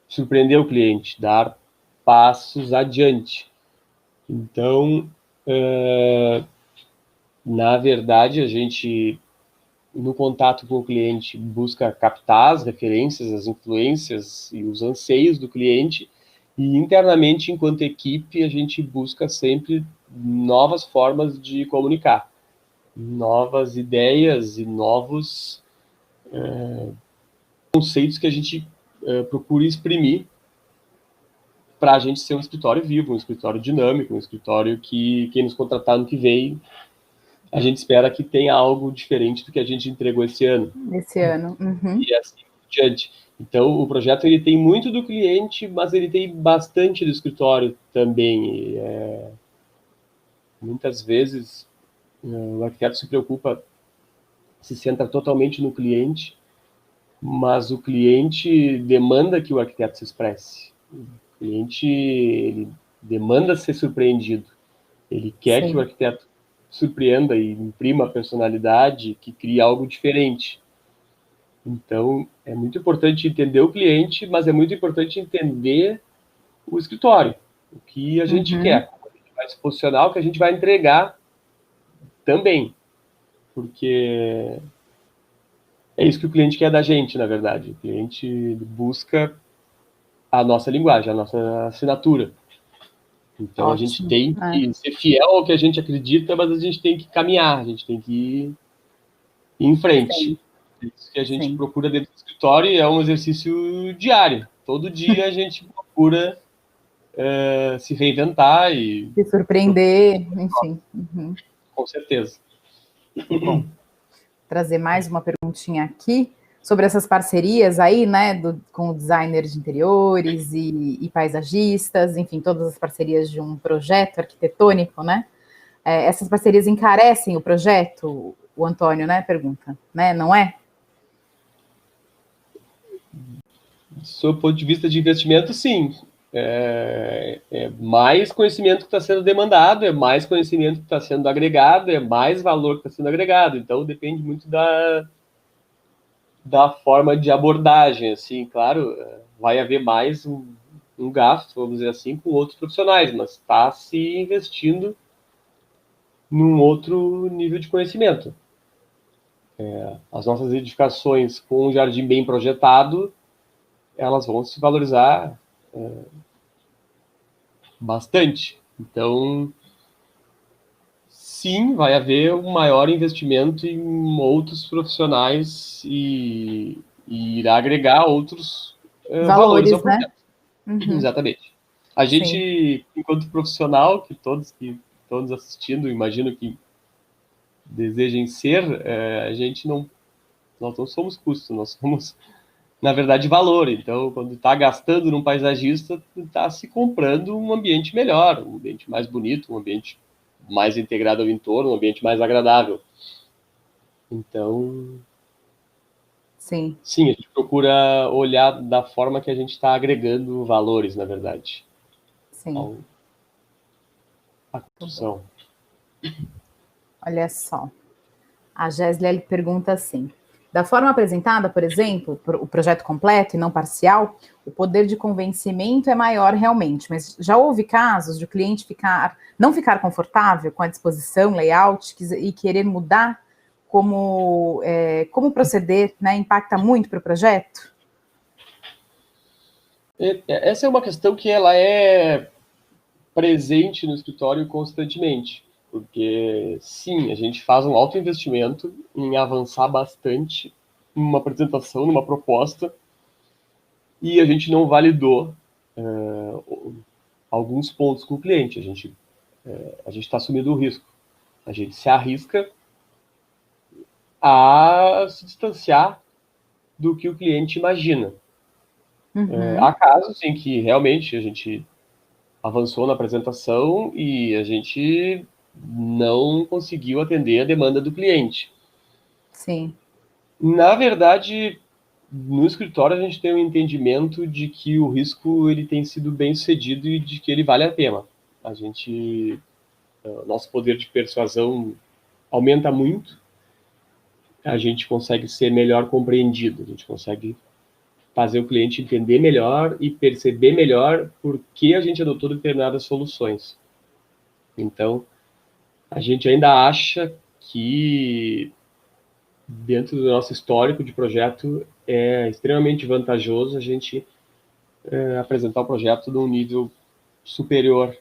surpreender o cliente, dar passos adiante. Então, na verdade, a gente, no contato com o cliente, busca captar as referências, as influências e os anseios do cliente, e internamente, enquanto equipe, a gente busca sempre novas formas de comunicar, novas ideias e novos conceitos que a gente procura exprimir para a gente ser um escritório vivo, um escritório dinâmico, um escritório que quem nos contratar no que vem, a gente espera que tenha algo diferente do que a gente entregou esse ano. Esse ano. Uhum. E assim por diante. Então, o projeto ele tem muito do cliente, mas ele tem bastante do escritório também. Muitas vezes, o arquiteto se preocupa, se centra totalmente no cliente, mas o cliente demanda que o arquiteto se expresse. O cliente ele demanda ser surpreendido. Ele quer Sim. que o arquiteto surpreenda e imprima a personalidade, que crie algo diferente. Então, é muito importante entender o cliente, mas é muito importante entender o escritório, o que a gente quer. A gente vai se posicionar, o que a gente vai entregar também. Porque é isso que o cliente quer da gente, na verdade. O cliente busca a nossa linguagem, a nossa assinatura. Então, a gente tem que ser fiel ao que a gente acredita, mas a gente tem que caminhar, a gente tem que ir em frente. Sim. Isso que a gente procura dentro do escritório é um exercício diário. Todo dia a gente procura se reinventar e... se surpreender, enfim. Uhum. Com certeza. Bom, trazer mais uma perguntinha aqui sobre essas parcerias aí, né, com designers de interiores e paisagistas, enfim, todas as parcerias de um projeto arquitetônico, né? Essas parcerias encarecem o projeto? O Antônio, né, pergunta, né? Não é? sob o ponto de vista de investimento, sim. É mais conhecimento que está sendo demandado, é mais conhecimento que está sendo agregado, é mais valor que está sendo agregado. Então, depende muito da forma de abordagem. Assim, claro, vai haver mais um gasto, vamos dizer assim, com outros profissionais, mas está se investindo num outro nível de conhecimento. As nossas edificações com um jardim bem projetado, elas vão se valorizar bastante. Então, sim, vai haver um maior investimento em outros profissionais e irá agregar outros valores ao Valores, né? projeto. Uhum, Exatamente. A sim, gente, enquanto profissional, que estão nos assistindo, imagino que desejem ser, nós não somos custo, nós somos, na verdade, valor. Então, quando está gastando num paisagista, está se comprando um ambiente melhor, um ambiente mais bonito, um ambiente mais integrado ao entorno, um ambiente mais agradável. Então, sim. sim, a gente procura olhar da forma que a gente está agregando valores, na verdade, Sim, à muito bom. construção. Olha só. A Gésilia pergunta assim: da forma apresentada, por exemplo, o projeto completo e não parcial, o poder de convencimento é maior realmente, mas já houve casos de o cliente não ficar confortável com a disposição, layout e querer mudar como proceder, né? Impacta muito para o projeto? Essa é uma questão que ela é presente no escritório constantemente, porque sim, a gente faz um alto investimento em avançar bastante numa apresentação, numa proposta, e a gente não validou alguns pontos com o cliente. A gente está assumindo o risco. A gente se arrisca a se distanciar do que o cliente imagina. Há casos em que realmente a gente avançou na apresentação e a gente não conseguiu atender a demanda do cliente. Sim. Na verdade, no escritório a gente tem um entendimento de que o risco ele tem sido bem sucedido e de que ele vale a pena. Nosso poder de persuasão aumenta muito, a gente consegue ser melhor compreendido, a gente consegue fazer o cliente entender melhor e perceber melhor por que a gente adotou determinadas soluções. Então, a gente ainda acha que, dentro do nosso histórico de projeto, é extremamente vantajoso a gente apresentar o projeto num nível superior,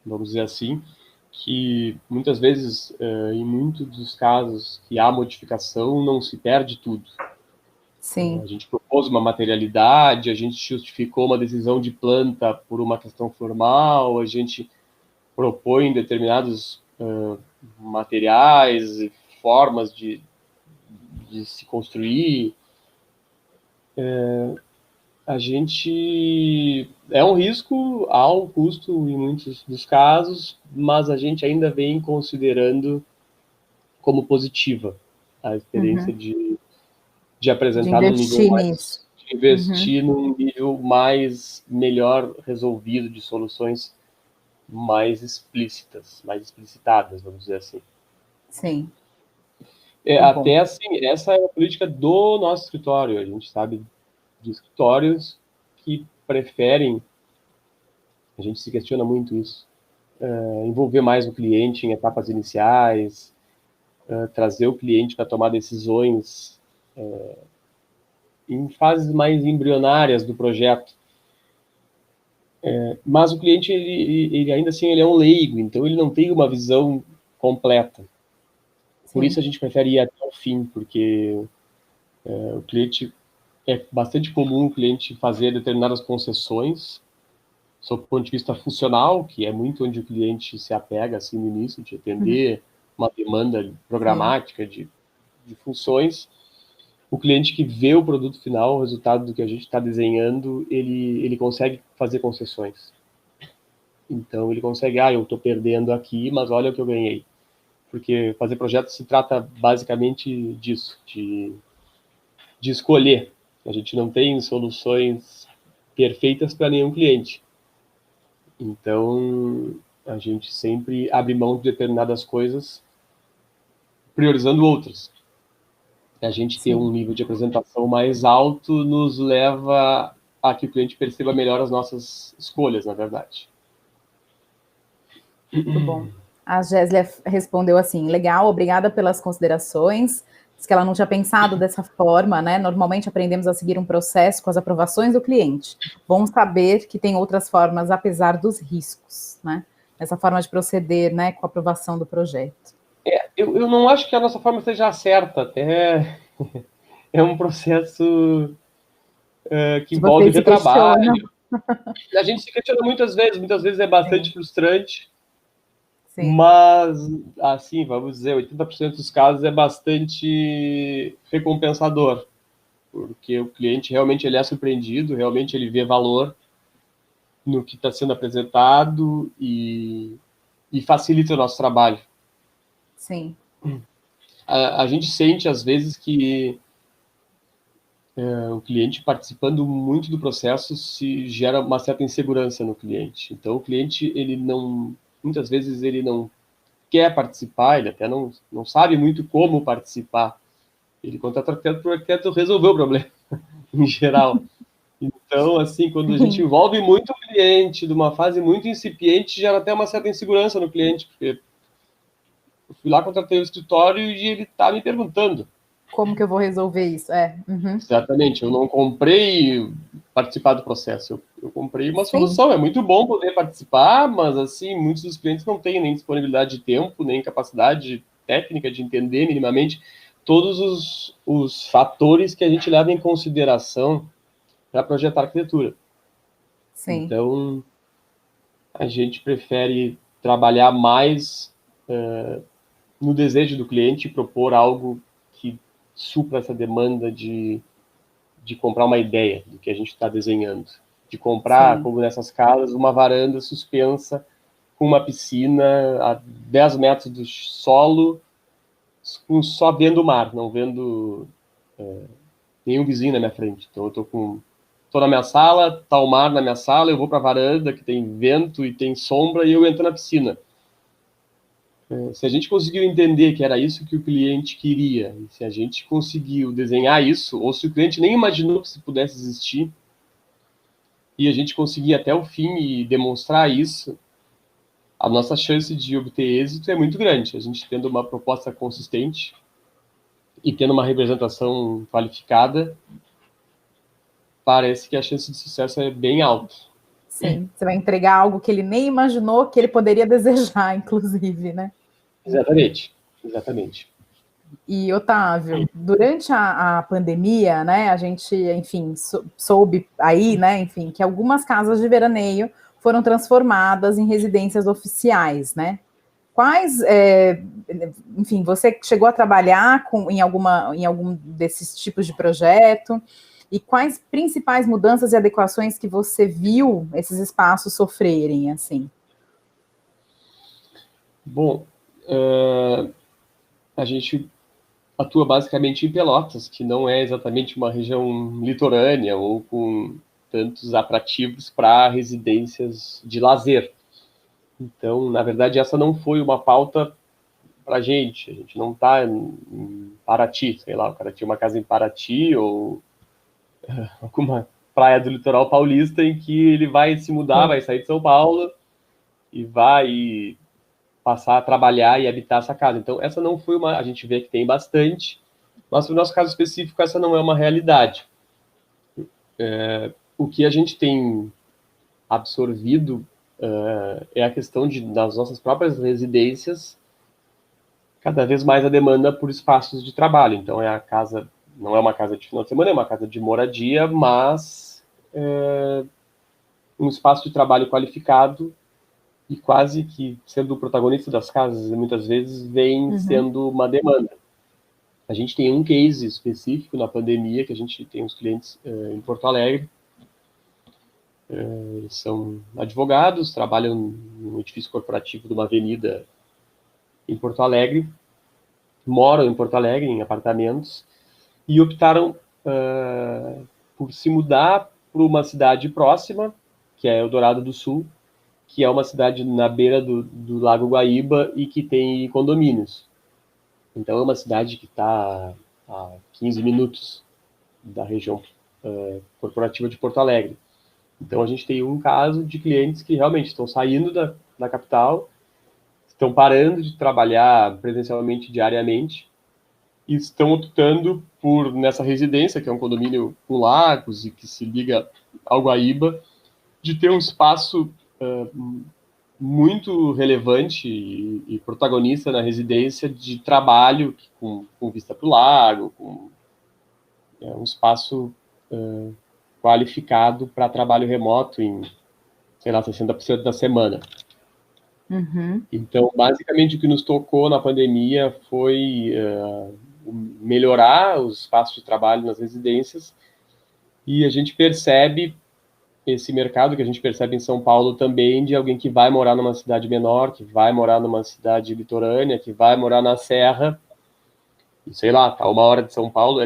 vamos dizer assim, que muitas vezes, em muitos dos casos que há modificação, não se perde tudo. Sim. A gente propôs uma materialidade, a gente justificou uma decisão de planta por uma questão formal, a gente propõe determinados materiais e formas de se construir. A gente é um risco, há um custo em muitos dos casos, mas a gente ainda vem considerando como positiva a experiência Uhum. de De apresentar num nível investir nisso. mais, de investir num nível mais melhor resolvido, de soluções mais explícitas, mais explicitadas, vamos dizer assim. Sim, muito bom. Até assim, essa é a política do nosso escritório. A gente sabe de escritórios que preferem, a gente se questiona muito isso, envolver mais o cliente em etapas iniciais, trazer o cliente para tomar decisões em fases mais embrionárias do projeto. Mas o cliente, ele ainda assim, ele é um leigo, então ele não tem uma visão completa. Por isso Sim. a gente prefere ir até o fim, porque o cliente, é bastante comum o cliente fazer determinadas concessões, sob o ponto de vista funcional, que é muito onde o cliente se apega assim no início, de atender uma demanda Sim. programática de funções. O cliente que vê o produto final, o resultado do que a gente está desenhando, ele consegue fazer concessões. Então ele consegue, eu estou perdendo aqui, mas olha o que eu ganhei. Porque fazer projeto se trata basicamente disso, de escolher. A gente não tem soluções perfeitas para nenhum cliente. Então, a gente sempre abre mão de determinadas coisas, priorizando outras. A gente ter um nível de apresentação mais alto nos leva a que o cliente perceba melhor as nossas escolhas, na verdade. Muito bom. A Gésia respondeu assim, legal, obrigada pelas considerações. Diz que ela não tinha pensado dessa forma, né? Normalmente aprendemos a seguir um processo com as aprovações do cliente. Bom saber que tem outras formas, apesar dos riscos, né? Essa forma de proceder, né, com a aprovação do projeto. Eu não acho que a nossa forma seja certa, até é um processo que envolve retrabalho. A gente se questiona muitas vezes é bastante frustrante, mas, assim, vamos dizer, 80% dos casos é bastante recompensador, porque o cliente realmente ele é surpreendido, realmente ele vê valor no que está sendo apresentado e facilita o nosso trabalho. Sim. A gente sente, às vezes, que o cliente participando muito do processo se gera uma certa insegurança no cliente. Então, o cliente, ele não, muitas vezes, ele não quer participar, ele até não sabe muito como participar. Ele contrata arquiteto para o arquiteto resolver o problema, em geral. Então, assim, quando a gente envolve muito o cliente de uma fase muito incipiente, gera até uma certa insegurança no cliente, porque eu fui lá, contratei o escritório e ele está me perguntando. Como que eu vou resolver isso? Exatamente, eu não comprei participar do processo, eu comprei uma solução. É muito bom poder participar, mas, assim, muitos dos clientes não têm nem disponibilidade de tempo, nem capacidade técnica de entender minimamente todos os fatores que a gente leva em consideração para projetar arquitetura. Sim. Então, a gente prefere trabalhar mais no desejo do cliente e propor algo que supra essa demanda de comprar uma ideia do que a gente está desenhando. De comprar, como nessas casas, uma varanda suspensa com uma piscina a 10 metros do solo, só vendo o mar, não vendo nenhum vizinho na minha frente. Então, eu tô na minha sala, tá o mar na minha sala, eu vou para a varanda, que tem vento e tem sombra, e eu entro na piscina. Se a gente conseguiu entender que era isso que o cliente queria, e se a gente conseguiu desenhar isso, ou se o cliente nem imaginou que isso pudesse existir, e a gente conseguir até o fim e demonstrar isso, a nossa chance de obter êxito é muito grande. A gente tendo uma proposta consistente e tendo uma representação qualificada, parece que a chance de sucesso é bem alta. Sim, você vai entregar algo que ele nem imaginou que ele poderia desejar, inclusive, né? Exatamente. E, Otávio, durante a pandemia, né, a gente, enfim, soube aí, né, enfim, que algumas casas de veraneio foram transformadas em residências oficiais, né? Quais, enfim, você chegou a trabalhar em algum desses tipos de projeto? E quais principais mudanças e adequações que você viu esses espaços sofrerem, assim? Bom, a gente atua basicamente em Pelotas, que não é exatamente uma região litorânea ou com tantos atrativos para residências de lazer. Então, na verdade, essa não foi uma pauta para a gente não está em Paraty, sei lá, o cara tinha uma casa em Paraty ou alguma praia do litoral paulista em que ele vai se mudar, vai sair de São Paulo e vai passar a trabalhar e habitar essa casa. Então, essa não foi a gente vê que tem bastante, mas no nosso caso específico, essa não é uma realidade. O que a gente tem absorvido é a questão das nossas próprias residências, cada vez mais a demanda por espaços de trabalho. Então, não é uma casa de final de semana, é uma casa de moradia, mas um espaço de trabalho qualificado e quase que sendo o protagonista das casas, muitas vezes vem sendo uma demanda. A gente tem um case específico na pandemia, que a gente tem uns clientes em Porto Alegre, eles são advogados, trabalham no edifício corporativo de uma avenida em Porto Alegre, moram em Porto Alegre, em apartamentos, e optaram por se mudar para uma cidade próxima, que é Eldorado do Sul, que é uma cidade na beira do Lago Guaíba e que tem condomínios. Então, é uma cidade que está a 15 minutos da região corporativa de Porto Alegre. Então, a gente tem um caso de clientes que realmente estão saindo da capital, estão parando de trabalhar presencialmente diariamente e estão optando por, nessa residência, que é um condomínio com lagos e que se liga ao Guaíba, de ter um espaço muito relevante e protagonista na residência de trabalho com vista para o lago, com um espaço qualificado para trabalho remoto em, sei lá, 60% da semana. Uhum. Então, basicamente, o que nos tocou na pandemia foi melhorar os espaços de trabalho nas residências, e a gente percebe esse mercado que a gente percebe em São Paulo também, de alguém que vai morar numa cidade menor, que vai morar numa cidade litorânea, que vai morar na Serra, e sei lá, tá 1 hora de São Paulo,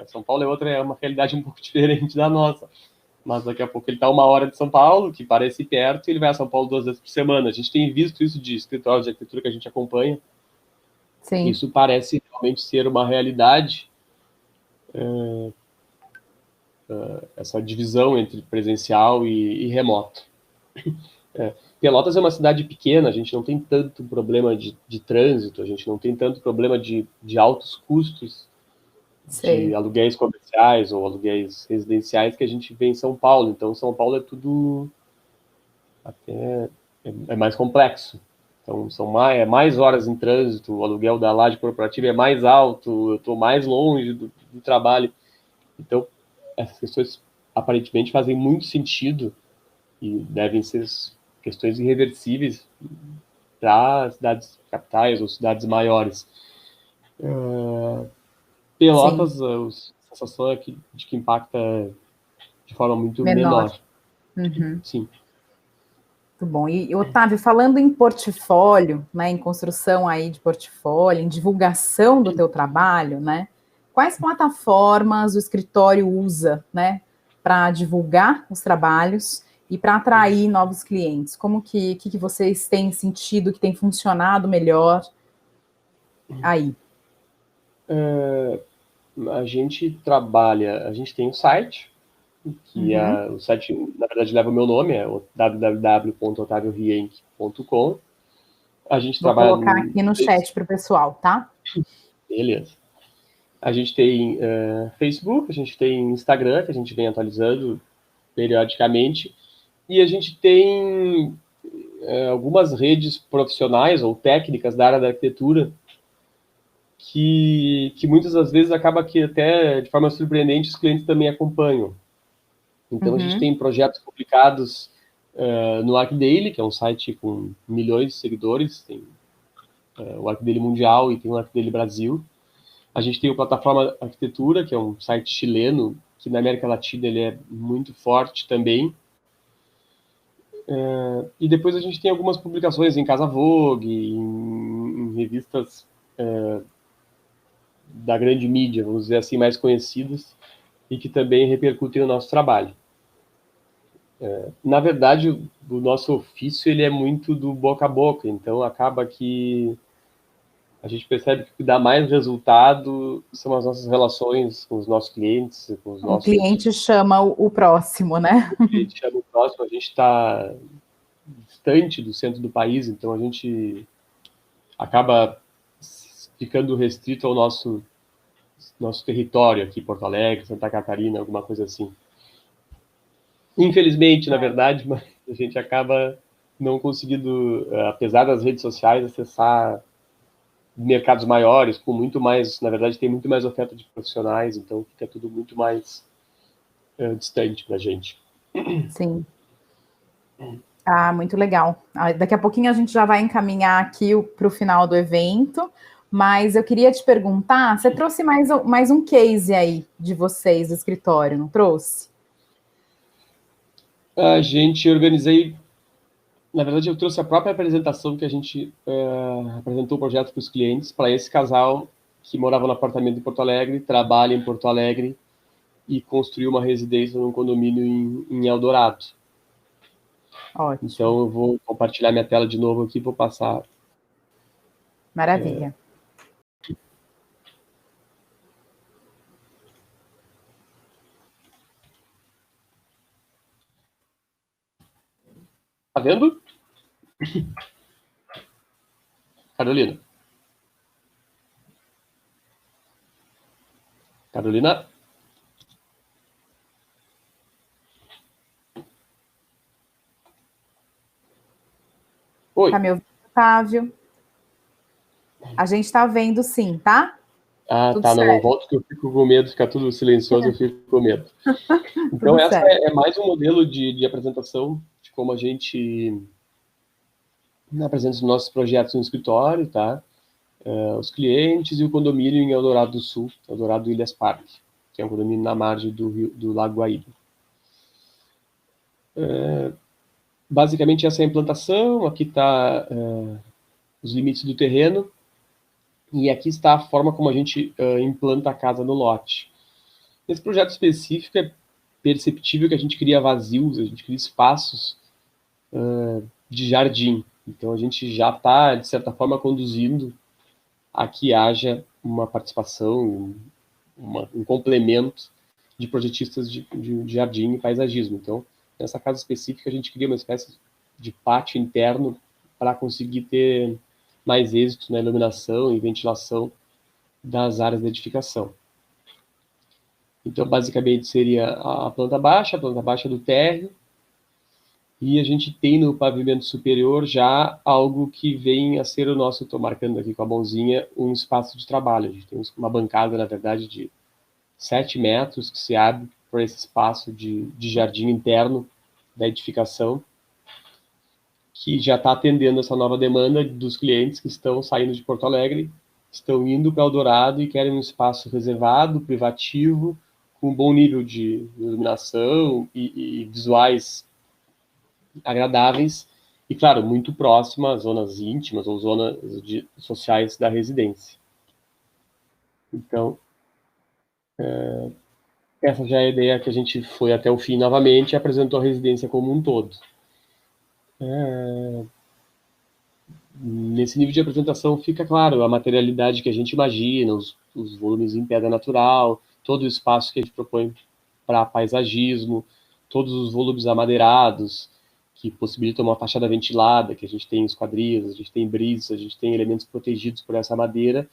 São Paulo é uma realidade um pouco diferente da nossa, mas daqui a pouco ele tá 1 hora de São Paulo, que parece perto, e ele vai a São Paulo 2 vezes por semana. A gente tem visto isso de escritórios de arquitetura que a gente acompanha. Sim. Isso parece realmente ser uma realidade, essa divisão entre presencial e remoto. Pelotas é uma cidade pequena, a gente não tem tanto problema de trânsito, a gente não tem tanto problema de altos custos Sei. de aluguéis comerciais ou aluguéis residenciais que a gente vê em São Paulo. Então, São Paulo é tudo até mais complexo. Então, são mais horas em trânsito, o aluguel da laje corporativa é mais alto, eu estou mais longe do trabalho. Então, essas questões aparentemente fazem muito sentido e devem ser questões irreversíveis para cidades capitais ou cidades maiores. Pelotas, a sensação é de que impacta de forma muito menor. Uhum. Sim. Muito bom. E, Otávio, falando em portfólio, né, em construção aí de portfólio, em divulgação do teu trabalho, né, quais plataformas o escritório usa, né, para divulgar os trabalhos e para atrair novos clientes? Como que vocês têm sentido que tem funcionado melhor aí? A gente tem um site, que o site, na verdade, leva o meu nome, é o www.otaviorienque.com. A gente Vou trabalha colocar aqui no chat para o pessoal, tá? Beleza. A gente tem Facebook, a gente tem Instagram, que a gente vem atualizando periodicamente, e a gente tem algumas redes profissionais ou técnicas da área da arquitetura que muitas das vezes acaba que até de forma surpreendente os clientes também acompanham. Então, a gente tem projetos publicados no ArcDaily, que é um site com milhões de seguidores, tem o ArcDaily Mundial e tem o ArcDaily Brasil. A gente tem o Plataforma Arquitetura, que é um site chileno, que na América Latina ele é muito forte também. E depois a gente tem algumas publicações em Casa Vogue, em revistas da grande mídia, vamos dizer assim, mais conhecidas, e que também repercutem no nosso trabalho. Na verdade, o nosso ofício ele é muito do boca a boca, então acaba que a gente percebe que o que dá mais resultado são as nossas relações com os nossos clientes, com os nossos... O cliente chama o próximo, né? O cliente chama o próximo, a gente está distante do centro do país, então a gente acaba ficando restrito ao nosso território aqui, Porto Alegre, Santa Catarina, alguma coisa assim. Infelizmente, na verdade, mas a gente acaba não conseguindo, apesar das redes sociais, acessar mercados maiores, com muito mais, na verdade, tem muito mais oferta de profissionais, então fica tudo muito mais distante para a gente. Sim. Ah, muito legal. Daqui a pouquinho a gente já vai encaminhar aqui para o final do evento, mas eu queria te perguntar, você trouxe mais um case aí de vocês do escritório, não trouxe? A gente organizei, na verdade eu trouxe a própria apresentação que a gente apresentou o projeto para os clientes, para esse casal que morava no apartamento em Porto Alegre, trabalha em Porto Alegre e construir uma residência num condomínio em Eldorado. Ótimo. Então, eu vou compartilhar minha tela de novo aqui, vou passar. Maravilha. Tá vendo? Carolina? Carolina? Oi. Tá me ouvindo, Otávio? A gente tá vendo sim, tá? Ah, Tudo tá, certo. não volto que eu fico com medo, fica tudo silencioso, eu fico com medo. Então, essa é mais um modelo de apresentação de como a gente apresenta os nossos projetos no escritório, tá? Os clientes e o condomínio em Eldorado do Sul, Eldorado Ilhas Parque, que é um condomínio na margem do Lago Guaíba. Basicamente, essa é a implantação, aqui está os limites do terreno, e aqui está a forma como a gente implanta a casa no lote. Nesse projeto específico, é perceptível que a gente cria vazios, a gente cria espaços de jardim. Então, a gente já está, de certa forma, conduzindo a que haja uma participação, um complemento de projetistas de jardim e paisagismo. Então, nessa casa específica, a gente cria uma espécie de pátio interno para conseguir ter mais êxito na iluminação e ventilação das áreas de edificação. Então, basicamente, seria a planta baixa do térreo, e a gente tem no pavimento superior já algo que vem a ser o nosso, estou marcando aqui com a mãozinha, um espaço de trabalho. A gente tem uma bancada, na verdade, de 7 metros que se abre para esse espaço de jardim interno da edificação, que já está atendendo essa nova demanda dos clientes que estão saindo de Porto Alegre, estão indo para Eldorado e querem um espaço reservado, privativo, com um bom nível de iluminação e visuais agradáveis, e, claro, muito próximo às zonas íntimas ou zonas sociais da residência. Então, essa já é a ideia que a gente foi até o fim novamente e apresentou a residência como um todo. Nesse nível de apresentação fica claro a materialidade que a gente imagina, os volumes em pedra natural, todo o espaço que a gente propõe para paisagismo, todos os volumes amadeirados, que possibilitam uma fachada ventilada, que a gente tem esquadrias, a gente tem brisas, a gente tem elementos protegidos por essa madeira.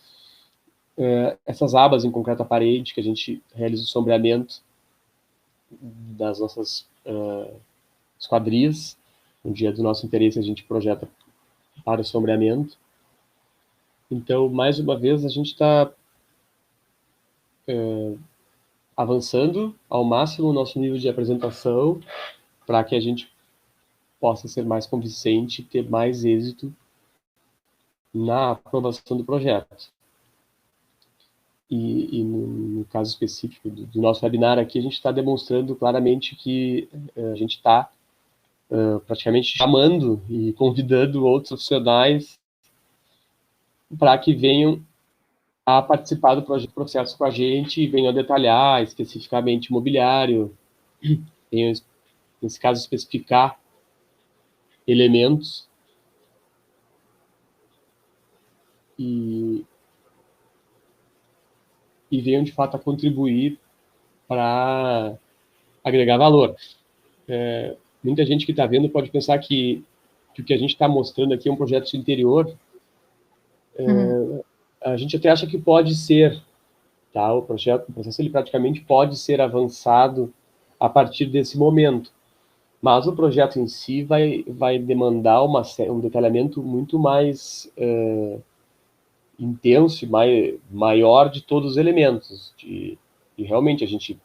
Essas abas em concreto à parede, que a gente realiza o sombreamento das nossas esquadrias. No dia do nosso interesse, a gente projeta para o sombreamento. Então, mais uma vez, a gente está avançando ao máximo o nosso nível de apresentação para que a gente possa ser mais convincente e ter mais êxito na aprovação do projeto. E no caso específico do nosso webinar aqui, a gente está demonstrando claramente que a gente está praticamente chamando e convidando outros profissionais para que venham a participar do processo com a gente e venham a detalhar especificamente imobiliário, venham, nesse caso, especificar elementos e venham, de fato, a contribuir para agregar valor. Muita gente que está vendo pode pensar que o que a gente está mostrando aqui é um projeto de interior. A gente até acha que pode ser, tá? O processo ele praticamente pode ser avançado a partir desse momento, mas o projeto em si vai demandar um detalhamento muito mais intenso e maior de todos os elementos. E realmente a gente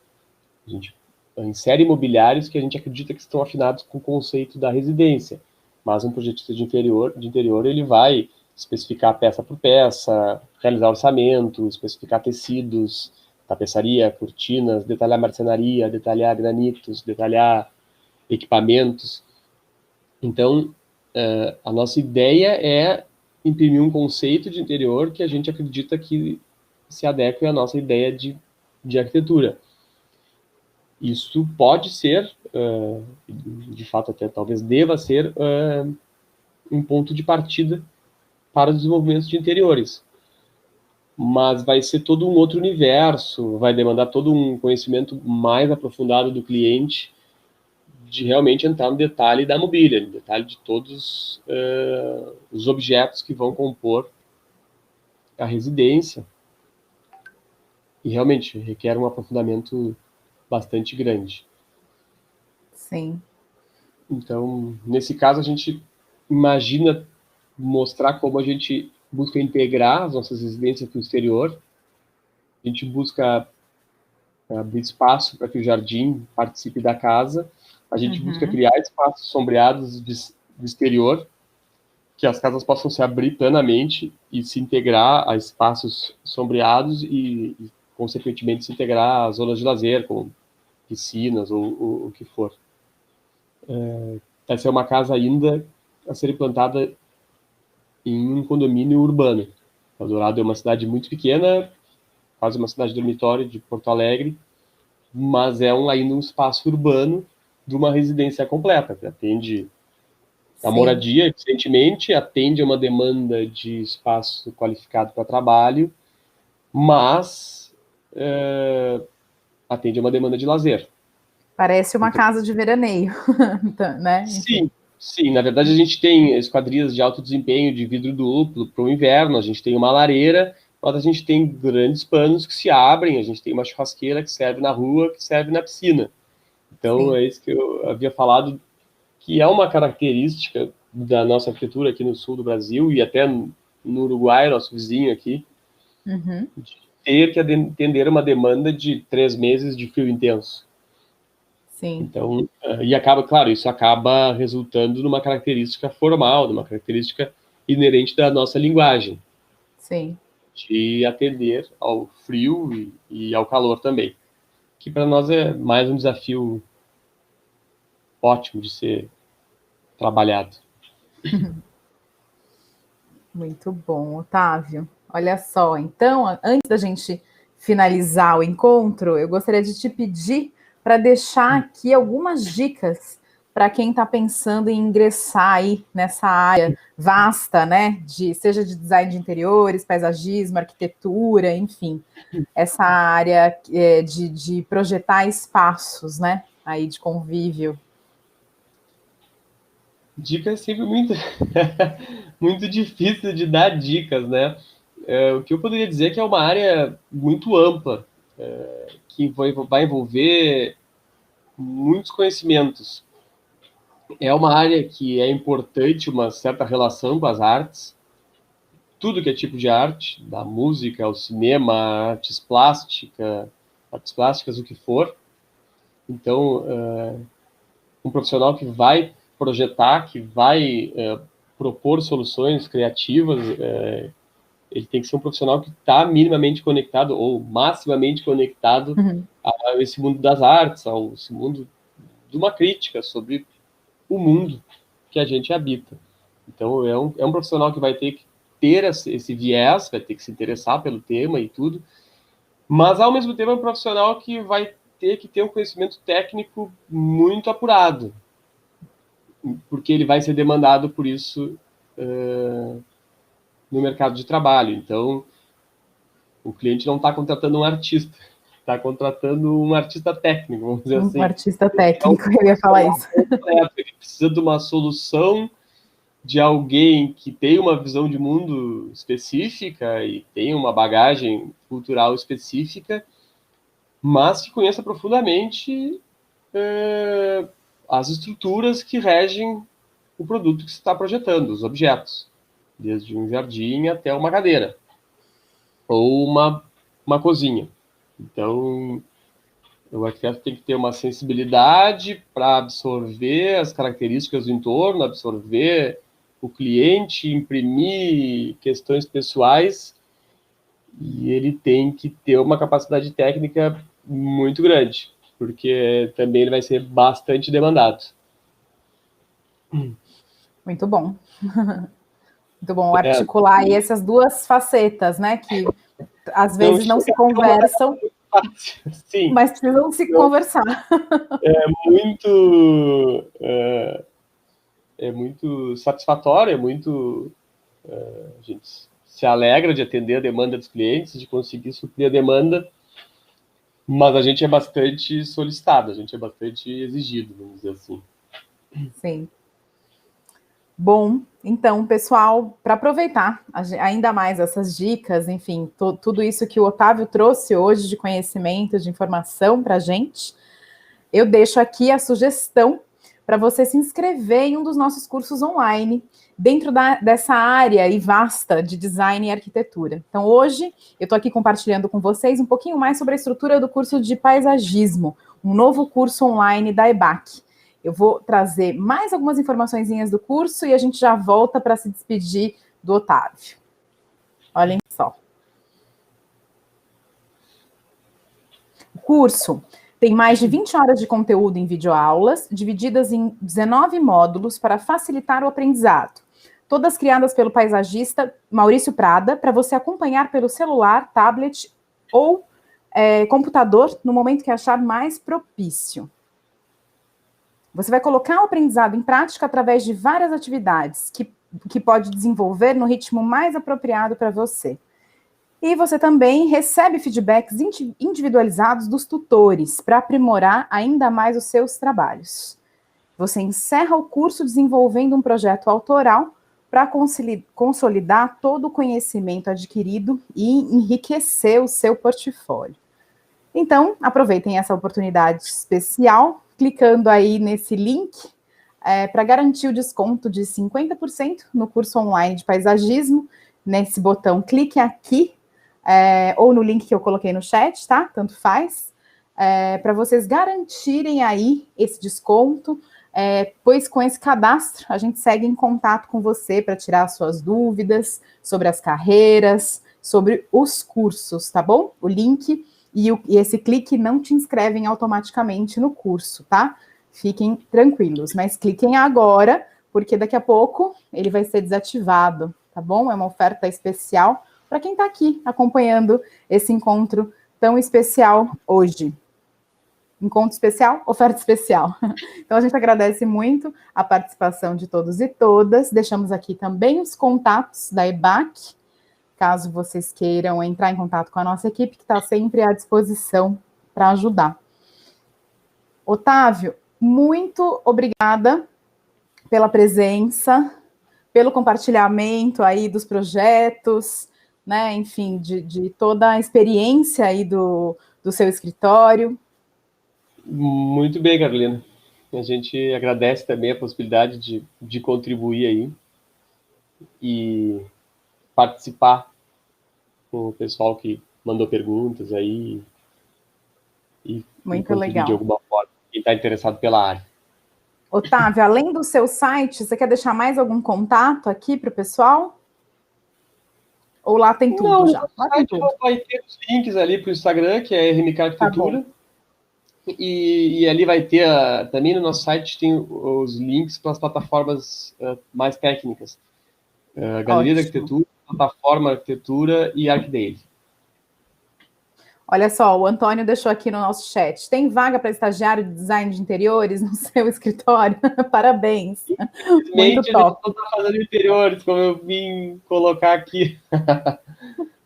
insere imobiliários que a gente acredita que estão afinados com o conceito da residência, mas um projetista de interior ele vai especificar peça por peça, realizar orçamento, especificar tecidos, tapeçaria, cortinas, detalhar marcenaria, detalhar granitos, detalhar equipamentos. Então, a nossa ideia é imprimir um conceito de interior que a gente acredita que se adeque à nossa ideia de arquitetura. Isso pode ser, de fato até talvez deva ser, um ponto de partida para o desenvolvimento de interiores. Mas vai ser todo um outro universo, vai demandar todo um conhecimento mais aprofundado do cliente, de realmente entrar no detalhe da mobília, no detalhe de todos os objetos que vão compor a residência. E realmente requer um aprofundamento bastante grande. Sim. Então, nesse caso, a gente imagina mostrar como a gente busca integrar as nossas residências com o exterior. A gente busca abrir espaço para que o jardim participe da casa. A gente busca criar espaços sombreados do exterior, que as casas possam se abrir plenamente e se integrar a espaços sombreados e consequentemente, se integrar a zonas de lazer, como piscinas ou o que for. Essa é uma casa ainda a ser implantada em um condomínio urbano. Eldorado é uma cidade muito pequena, quase uma cidade dormitório de Porto Alegre, mas é ainda um espaço urbano de uma residência completa, que atende a moradia eficientemente, atende a uma demanda de espaço qualificado para trabalho, mas atende a uma demanda de lazer. Parece uma casa de veraneio, né? Sim, sim. Na verdade, a gente tem esquadrias de alto desempenho de vidro duplo para o inverno, a gente tem uma lareira, mas a gente tem grandes panos que se abrem, a gente tem uma churrasqueira que serve na rua, que serve na piscina. Então, é isso que eu havia falado, que é uma característica da nossa arquitetura aqui no sul do Brasil e até no Uruguai, nosso vizinho aqui, de ter que atender uma demanda de 3 meses de frio intenso. Sim. Então, e acaba, claro, isso acaba resultando numa característica formal, numa característica inerente da nossa linguagem. Sim. De atender ao frio e ao calor também. Que para nós é mais um desafio ótimo de ser trabalhado. Muito bom, Otávio. Olha só, então, antes da gente finalizar o encontro, eu gostaria de te pedir para deixar aqui algumas dicas para quem está pensando em ingressar aí nessa área vasta, né? Seja de design de interiores, paisagismo, arquitetura, enfim, essa área de projetar espaços, né? Aí de convívio. Dica é sempre muito, muito difícil de dar dicas, né? O que eu poderia dizer é que é uma área muito ampla, que vai envolver muitos conhecimentos. É uma área que é importante uma certa relação com as artes, tudo que é tipo de arte, da música ao cinema, artes plásticas, o que for. Então, um profissional que vai projetar, que vai propor soluções criativas, ele tem que ser um profissional que está minimamente conectado ou maximamente conectado a esse mundo das artes, a esse mundo de uma crítica sobre o mundo que a gente habita. Então, é um profissional que vai ter que ter esse viés, vai ter que se interessar pelo tema e tudo, mas, ao mesmo tempo, é um profissional que vai ter que ter um conhecimento técnico muito apurado, porque ele vai ser demandado por isso no mercado de trabalho. Então, o cliente não está contratando um artista, está contratando um artista técnico, vamos dizer assim. Um artista técnico, eu ia falar isso. Ele precisa de uma solução de alguém que tem uma visão de mundo específica e tem uma bagagem cultural específica, mas que conheça profundamente as estruturas que regem o produto que se está projetando, os objetos, desde um jardim até uma cadeira, ou uma cozinha. Então, o arquiteto tem que ter uma sensibilidade para absorver as características do entorno, absorver o cliente, imprimir questões pessoais, e ele tem que ter uma capacidade técnica muito grande, porque também ele vai ser bastante demandado. Muito bom. Muito bom articular aí essas duas facetas, né, que às vezes não se conversam. fácil, sim. Mas precisam se conversar. É muito satisfatório, a gente se alegra de atender a demanda dos clientes, de conseguir suprir a demanda, mas a gente é bastante solicitado, a gente é bastante exigido, vamos dizer assim. Sim. Bom, então, pessoal, para aproveitar ainda mais essas dicas, enfim, tudo isso que o Otávio trouxe hoje de conhecimento, de informação para a gente, eu deixo aqui a sugestão para você se inscrever em um dos nossos cursos online, dentro dessa área e vasta de design e arquitetura. Então, hoje, eu estou aqui compartilhando com vocês um pouquinho mais sobre a estrutura do curso de paisagismo, um novo curso online da EBAC. Eu vou trazer mais algumas informaçõezinhas do curso e a gente já volta para se despedir do Otávio. Olhem só. O curso tem mais de 20 horas de conteúdo em videoaulas, divididas em 19 módulos para facilitar o aprendizado. Todas criadas pelo paisagista Maurício Prada, para você acompanhar pelo celular, tablet ou computador no momento que achar mais propício. Você vai colocar o aprendizado em prática através de várias atividades que pode desenvolver no ritmo mais apropriado para você. E você também recebe feedbacks individualizados dos tutores para aprimorar ainda mais os seus trabalhos. Você encerra o curso desenvolvendo um projeto autoral para consolidar todo o conhecimento adquirido e enriquecer o seu portfólio. Então, aproveitem essa oportunidade especial, clicando aí nesse link para garantir o desconto de 50% no curso online de paisagismo. Nesse botão, clique aqui, ou no link que eu coloquei no chat, tá? Tanto faz, para vocês garantirem aí esse desconto, pois com esse cadastro a gente segue em contato com você para tirar suas dúvidas sobre as carreiras, sobre os cursos, tá bom? O link e esse clique não te inscrevem automaticamente no curso, tá? Fiquem tranquilos, mas cliquem agora, porque daqui a pouco ele vai ser desativado, tá bom? É uma oferta especial para quem está aqui acompanhando esse encontro tão especial hoje. Encontro especial, oferta especial. Então, a gente agradece muito a participação de todos e todas. Deixamos aqui também os contatos da EBAC, caso vocês queiram entrar em contato com a nossa equipe, que está sempre à disposição para ajudar. Otávio, muito obrigada pela presença, pelo compartilhamento aí dos projetos, né, enfim, de toda a experiência aí do seu escritório. Muito bem, Carolina. A gente agradece também a possibilidade de contribuir aí e participar com o pessoal que mandou perguntas aí e muito legal de alguma forma, quem está interessado pela área. Otávio, além do seu site, você quer deixar mais algum contato aqui para o pessoal? Ou lá tem tudo? Não, já? Lá tem tudo. Vai ter os links ali para o Instagram, que é RMK Arquitetura. Tá, e ali vai ter, também no nosso site, tem os links para as plataformas mais técnicas. Galeria da Arquitetura, Plataforma Arquitetura e ArcDaily. Olha só, o Antônio deixou aqui no nosso chat. Tem vaga para estagiário de design de interiores no seu escritório? Parabéns. Muito top. Não está fazendo interiores, como eu vim colocar aqui.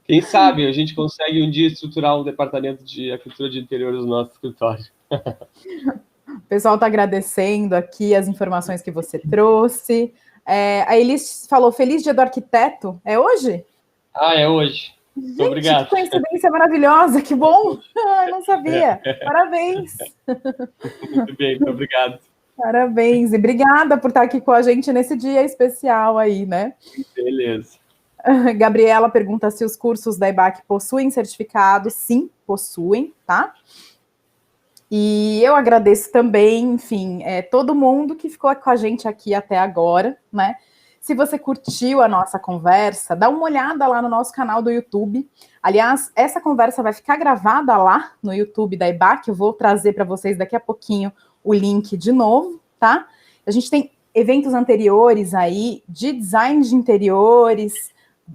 Quem sabe a gente consegue um dia estruturar um departamento de arquitetura de interiores no nosso escritório. O pessoal está agradecendo aqui as informações que você trouxe. A Elis falou, feliz dia do arquiteto. É hoje? É hoje. Gente, obrigado. Que coincidência maravilhosa, que bom! Eu não sabia. Parabéns. Muito bem, muito obrigado. Parabéns, e obrigada por estar aqui com a gente nesse dia especial aí, né? Beleza. Gabriela pergunta se os cursos da EBAC possuem certificado. Sim, possuem, tá? E eu agradeço também, enfim, todo mundo que ficou com a gente aqui até agora, né? Se você curtiu a nossa conversa, dá uma olhada lá no nosso canal do YouTube. Aliás, essa conversa vai ficar gravada lá no YouTube da EBAC. Eu vou trazer para vocês daqui a pouquinho o link de novo, tá? A gente tem eventos anteriores aí de design de interiores,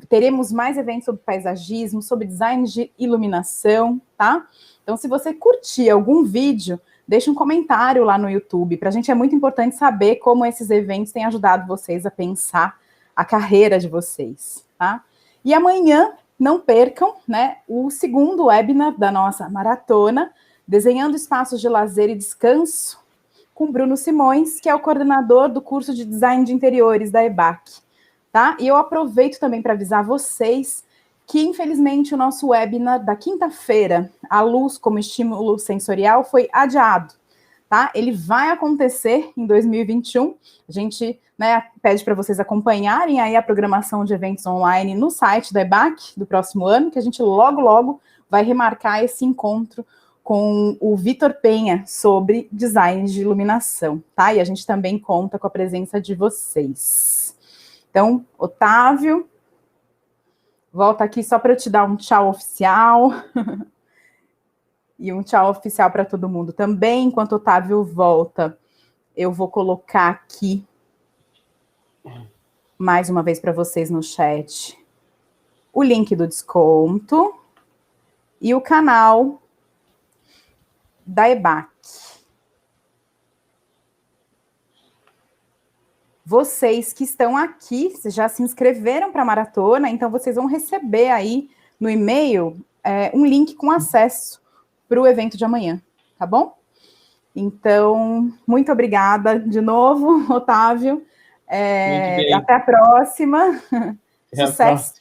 teremos mais eventos sobre paisagismo, sobre design de iluminação, tá? Então, se você curtir algum vídeo, deixa um comentário lá no YouTube. Para a gente é muito importante saber como esses eventos têm ajudado vocês a pensar a carreira de vocês, tá? E amanhã, não percam, né, o segundo webinar da nossa maratona, Desenhando Espaços de Lazer e Descanso, com Bruno Simões, que é o coordenador do curso de Design de Interiores da EBAC, tá? E eu aproveito também para avisar vocês que, infelizmente, o nosso webinar da quinta-feira, A Luz como Estímulo Sensorial, foi adiado, tá? Ele vai acontecer em 2021. A gente, né, pede para vocês acompanharem aí a programação de eventos online no site da EBAC do próximo ano, que a gente logo, logo vai remarcar esse encontro com o Vitor Penha sobre design de iluminação, tá? E a gente também conta com a presença de vocês. Então, Otávio, volta aqui só para eu te dar um tchau oficial. E um tchau oficial para todo mundo também. Enquanto o Otávio volta, eu vou colocar aqui mais uma vez para vocês no chat o link do desconto e o canal da EBAC. Vocês que estão aqui, vocês já se inscreveram para a maratona, então vocês vão receber aí no e-mail um link com acesso para o evento de amanhã, tá bom? Então, muito obrigada de novo, Otávio. Até a próxima. Sucesso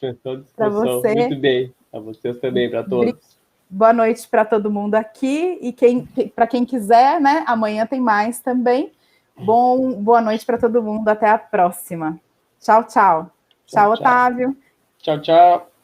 para você. Muito bem. A vocês também, para todos. Boa noite para todo mundo aqui. E para quem quiser, né? Amanhã tem mais também. Boa noite para todo mundo. Até a próxima. Tchau, tchau. Tchau, Otávio. Tchau, tchau.